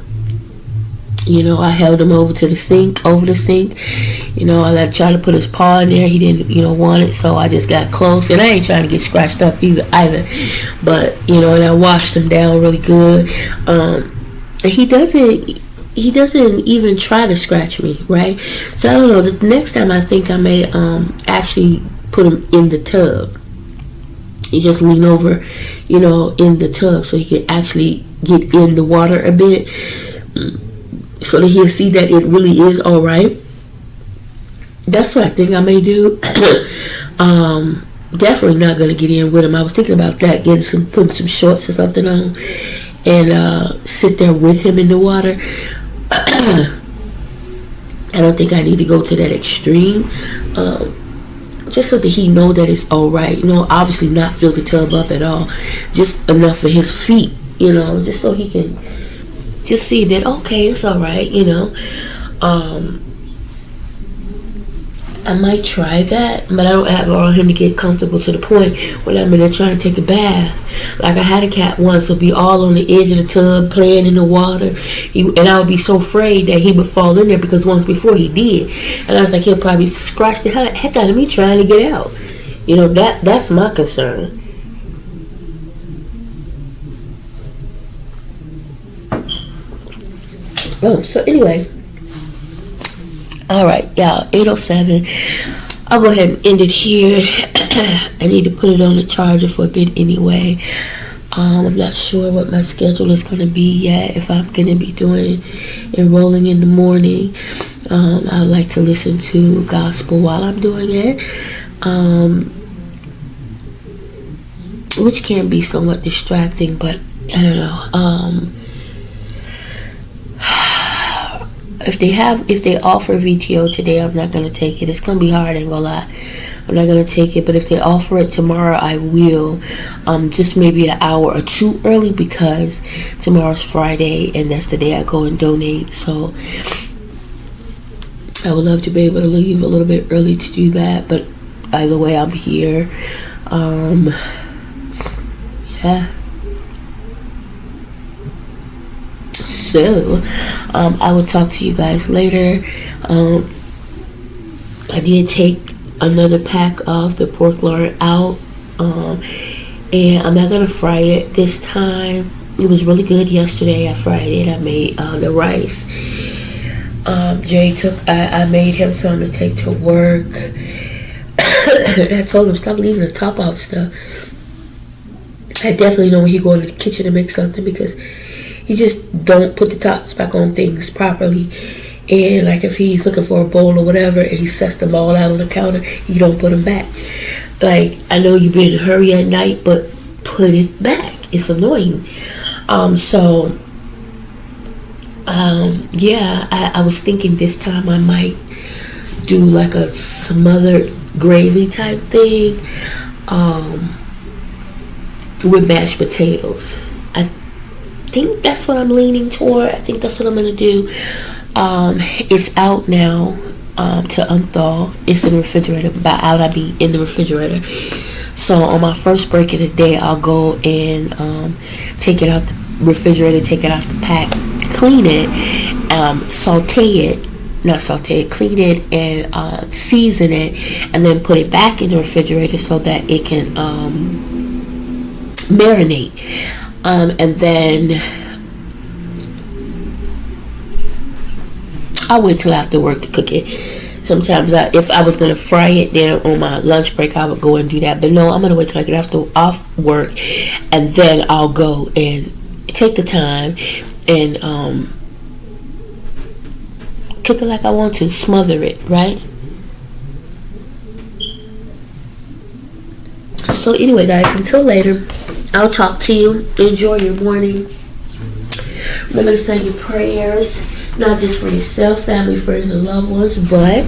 I held him over the sink. I tried to put his paw in there. He didn't, want it, so I just got close. And I ain't trying to get scratched up either. But, and I washed him down really good. And he doesn't even try to scratch me, right? So I don't know. The next time I think I may actually put him in the tub. You just lean over, in the tub so he can actually get in the water a bit, so that he'll see that it really is all right. That's what I think I may do. Definitely not gonna get in with him. I was thinking about that, putting some shorts or something on, and sit there with him in the water. I don't think I need to go to that extreme. Just so that he know that it's all right. Obviously not fill the tub up at all, just enough for his feet. Just so he can just see that, okay, it's all right. I might try that, but I don't have all him to get comfortable to the point when I'm in there trying to take a bath. Like I had a cat once who'd be all on the edge of the tub playing in the water, and I would be so afraid that he would fall in there, because once before he did, and I was like, he'll probably scratch the heck out of me trying to get out. That's my concern. So anyway. Alright, y'all, 8:07. I'll go ahead and end it here. I need to put it on the charger for a bit anyway. I'm not sure what my schedule is going to be yet, if I'm going to be doing enrolling in the morning. I like to listen to gospel while I'm doing it, which can be somewhat distracting, but I don't know. If they offer VTO today, I'm not going to take it. It's going to be hard, I ain't going to lie. I'm not going to take it, but if they offer it tomorrow, I will. Just maybe an hour or two early, because tomorrow's Friday, and that's the day I go and donate. So I would love to be able to leave a little bit early to do that, but either way, I'm here. Yeah. So, I will talk to you guys later. I did take another pack of the pork lard out, and I'm not gonna fry it this time. It was really good yesterday. I fried it. I made the rice. I made him something to take to work. And I told him, stop leaving the top off stuff. I definitely know when he go in the kitchen to make something, because he just don't put the tops back on things properly. And like if he's looking for a bowl or whatever and he sets them all out on the counter, he don't put them back. Like, I know you've been in a hurry at night, but put it back. It's annoying. Yeah, I was thinking this time I might do like a smothered gravy type thing with mashed potatoes. I think that's what I'm leaning toward. I think that's what I'm gonna do. It's out now to unthaw. It's in the refrigerator. By out, I mean in the refrigerator. So on my first break of the day, I'll go and take it out the refrigerator, take it out the pack, clean it, clean it and season it, and then put it back in the refrigerator so that it can marinate. And then I'll wait till after work to cook it. Sometimes if I was going to fry it, then on my lunch break I would go and do that. But no, I'm going to wait till I get off work, and then I'll go and take the time and cook it like I want to, smother it, right? So anyway, guys, until later, I'll talk to you. Enjoy your morning. Remember to say your prayers, not just for yourself, family, friends, and loved ones, but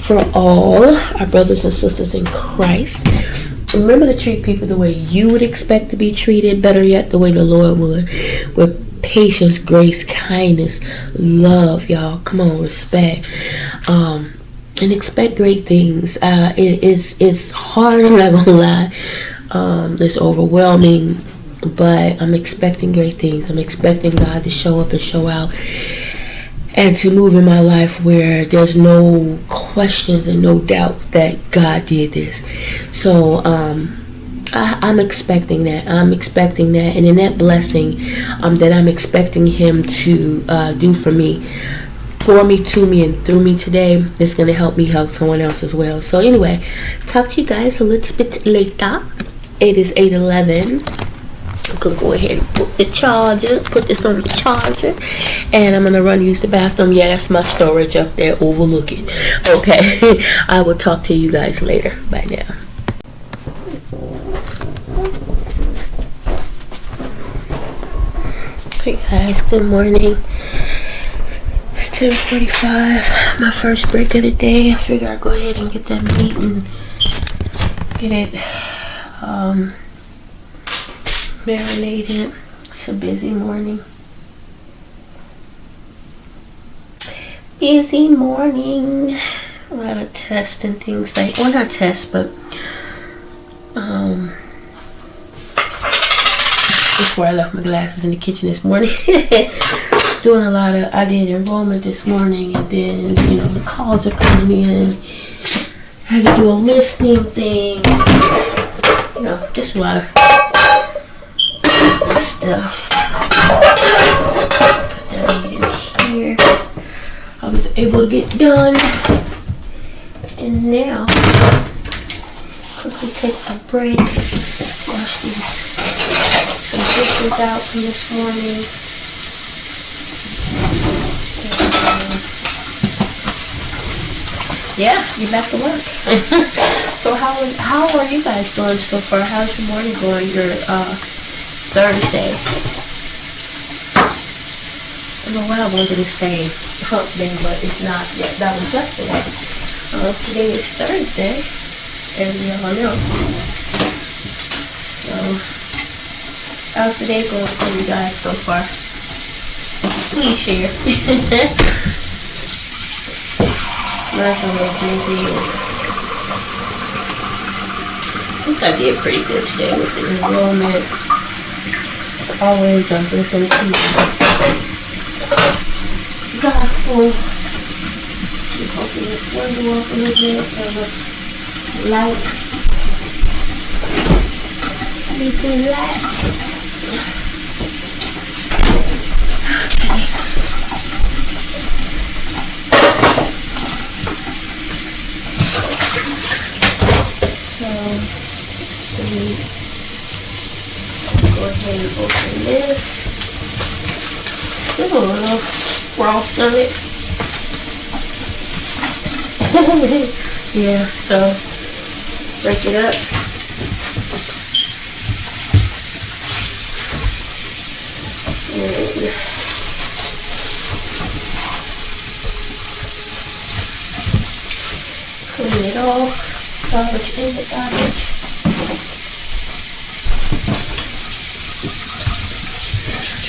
for all our brothers and sisters in Christ. Remember to treat people the way you would expect to be treated, better yet, the way the Lord would, with patience, grace, kindness, love, y'all. Come on, respect. And expect great things. It's hard, I'm not gonna lie. It's overwhelming, but I'm expecting great things. I'm expecting God to show up and show out, and to move in my life where there's no questions and no doubts that God did this. So I'm expecting that. I'm expecting that, and in that blessing that I'm expecting Him to do for me, to me, and through me today, it's going to help me help someone else as well. So anyway, talk to you guys a little bit later. It is 8:11. I'm going to go ahead and put this on the charger, and I'm going to run use the bathroom. Yeah, that's my storage up there overlooking. Okay, I will talk to you guys later. Bye now. Hey guys, good morning. 10:45, my first break of the day. I figure I'll go ahead and get that meat and get it marinated. It's a busy morning. Busy morning. A lot of tests and things like, well, not tests, but before I left my glasses in the kitchen this morning. Doing a lot of, I did enrollment this morning, and then, the calls are coming in. Had to do a listing thing. Just a lot of stuff. Put that in here. I was able to get done. And now, quickly take a break. Wash the dishes out from this morning. Yeah, you're back to work. So how are you guys doing so far? How's your morning going? Your Thursday. I don't know why I wanted to say hump day, but it's not. That was yesterday. Today is Thursday, as we all know. So, how's the day going for you guys so far? Please share. Mine's a little busy. I think I did pretty good today with the enrollment. Always listen to gospel. Just open this window up a little bit for the light. Make it light. Raw stomach. Yeah, so break it up. Clean it off. Garbage in the garbage.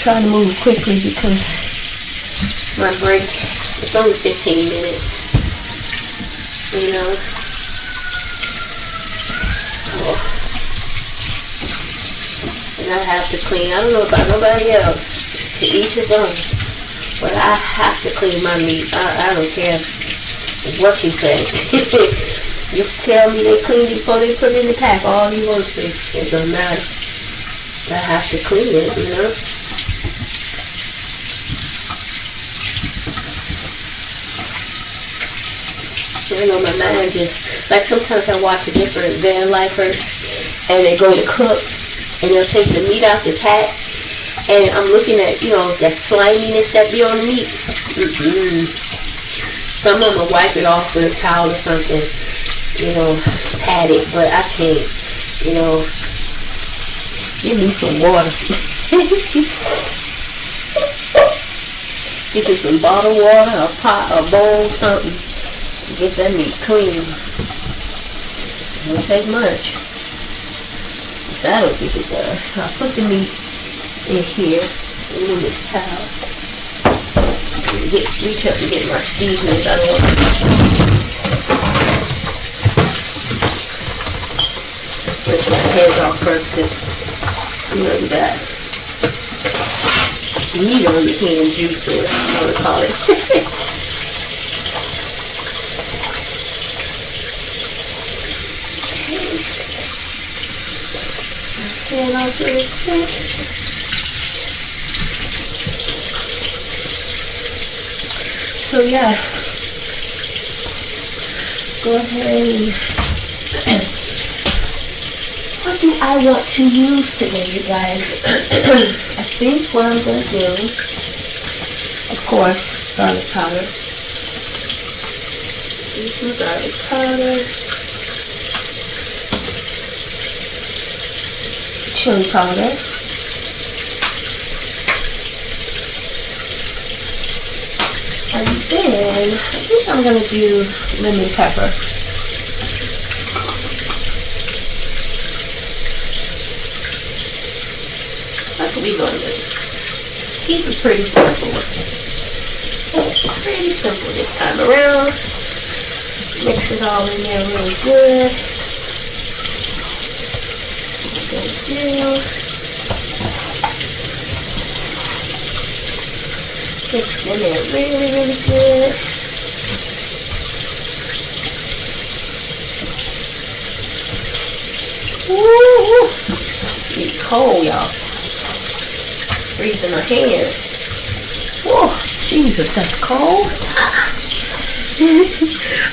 Try to move quickly because my break is only 15 minutes, and I have to clean. I don't know about nobody else, to each his own, but I have to clean my meat. I don't care what you say. You tell me they clean before they put it in the pack all you want to. It doesn't matter. I have to clean it, my mind just, like sometimes I watch a different van lifers and they go to cook and they'll take the meat out the pack and I'm looking at, that sliminess that be on the meat. Some of them will wipe it off with a towel or something, pat it, but I can't. You know, give me some water. Get you some bottled water, a pot, a bowl, something. Get that meat clean. Don't take much. That'll get it done. So I put the meat in here, in this towel. Reach up and get my seasonings out of it. Rinse my hands off first, because you know that meat on your hand juicy, I would call it. And I'll do it quick. So yeah, go ahead. What do I want to use today, you guys? I think what I'm going to do, of course, garlic powder. Use some garlic powder. Chili powder. And then, I think I'm going to do lemon pepper. That's what we're going to do. Keep it pretty simple. Pretty simple this time around. Mix it all in there really good. Good deal. Mix it in there really, really good. Woo! It's cold, y'all. Freezing my hand. Whoa, Jesus, that's cold.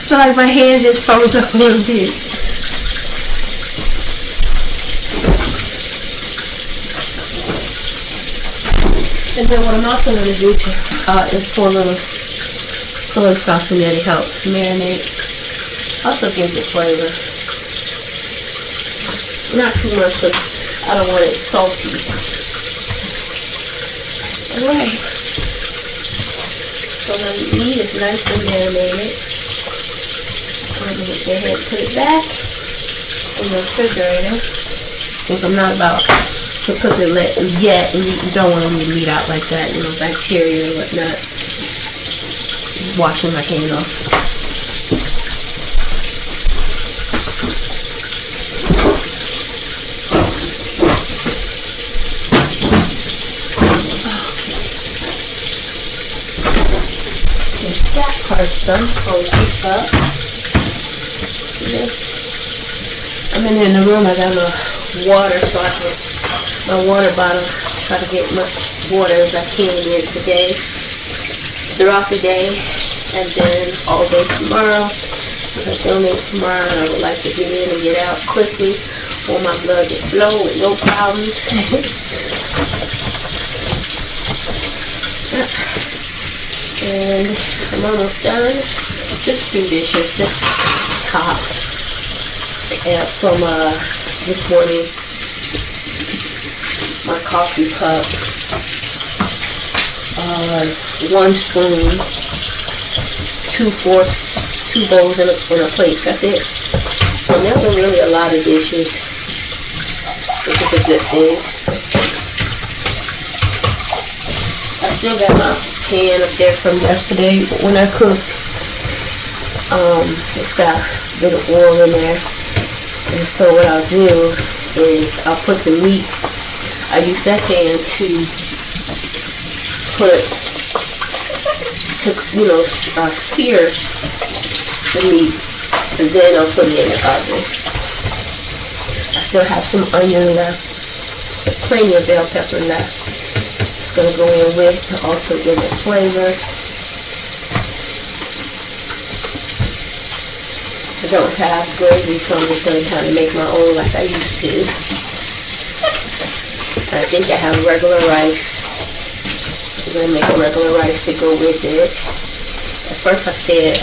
So like my hand just froze up a little bit. And then what I'm also going to do is pour a little soy sauce in there to help marinate. Also gives it flavor. Not too much because I don't want it salty. Alright. So the meat is nice and marinated. I'm going to go ahead and put it back in the refrigerator because I'm not about to cook it yet, and you don't want to leave meat out like that, you know, bacteria and whatnot. Just washing my hand off. That part's done. Close it up. I'm in the room. I got my water, so I can my water bottle. Try to get as much water as I can in today, throughout the day, and then all day tomorrow. I donate tomorrow, and I would like to get in and get out quickly for my blood to flow with no problems. And I'm almost done. Just 2 dishes, just top. And from this morning, my coffee cup, 1 spoon, 2 forks, 2 bowls, and a plate. That's it. So never really a lot of dishes, which is a good thing. I still got my pan up there from yesterday when I cooked. It's got a bit of oil in there, and so what I'll do is I'll put the meat. I use that pan to sear the meat, and then I'll put it in the oven. I still have some onion left, plenty of bell pepper left. It's going to go in with to also give it flavor. I don't have gravy, so I'm just going to kind of make my own like I used to. I think I have regular rice. I'm going to make regular rice to go with it. At first I said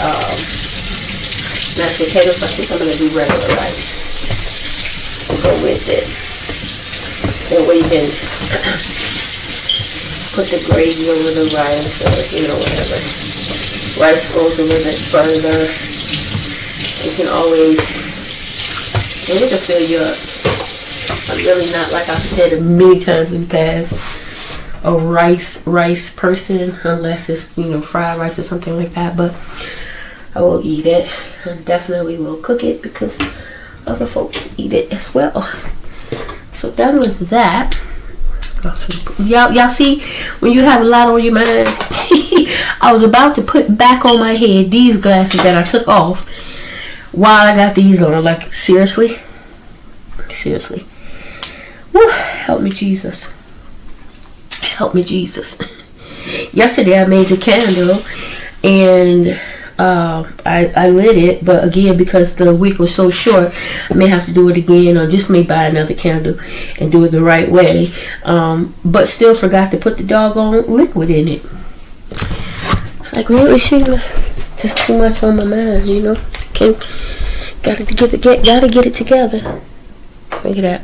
mashed potatoes, but I think I'm going to do regular rice. go with it. That way you can put the gravy over the rice, or whatever. Rice goes a little bit further. You can always, and it can fill you up. I'm really not, like I've said many times in the past, a rice person, unless it's fried rice or something like that. But I will eat it, and definitely will cook it because other folks eat it as well. So done with that. Y'all see, when you have a lot on your mind. I was about to put back on my head these glasses that I took off while I got these on. Like, seriously. Woo, help me Jesus. Yesterday I made the candle, and I lit it, but again, because the wick was so short, I may have to do it again, or just may buy another candle and do it the right way. But still forgot to put the doggone liquid in it. It's like, really, Sheila? Just too much on my mind, Gotta get it together. Look at that.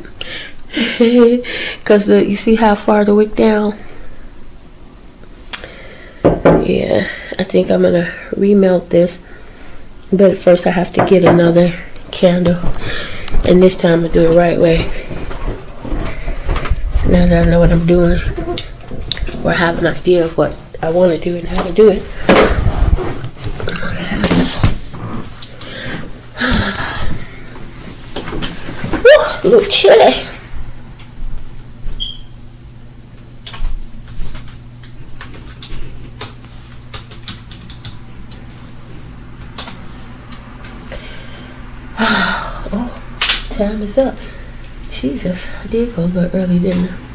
Because you see how far the wick down? Yeah, I think I'm gonna remelt this, but first I have to get another candle, and this time I do it the right way. Now that I know what I'm doing, or have an idea of what I want to do and how to do it. Woo, a little chilly. Time is up. Jesus, I did go a little early, didn't I?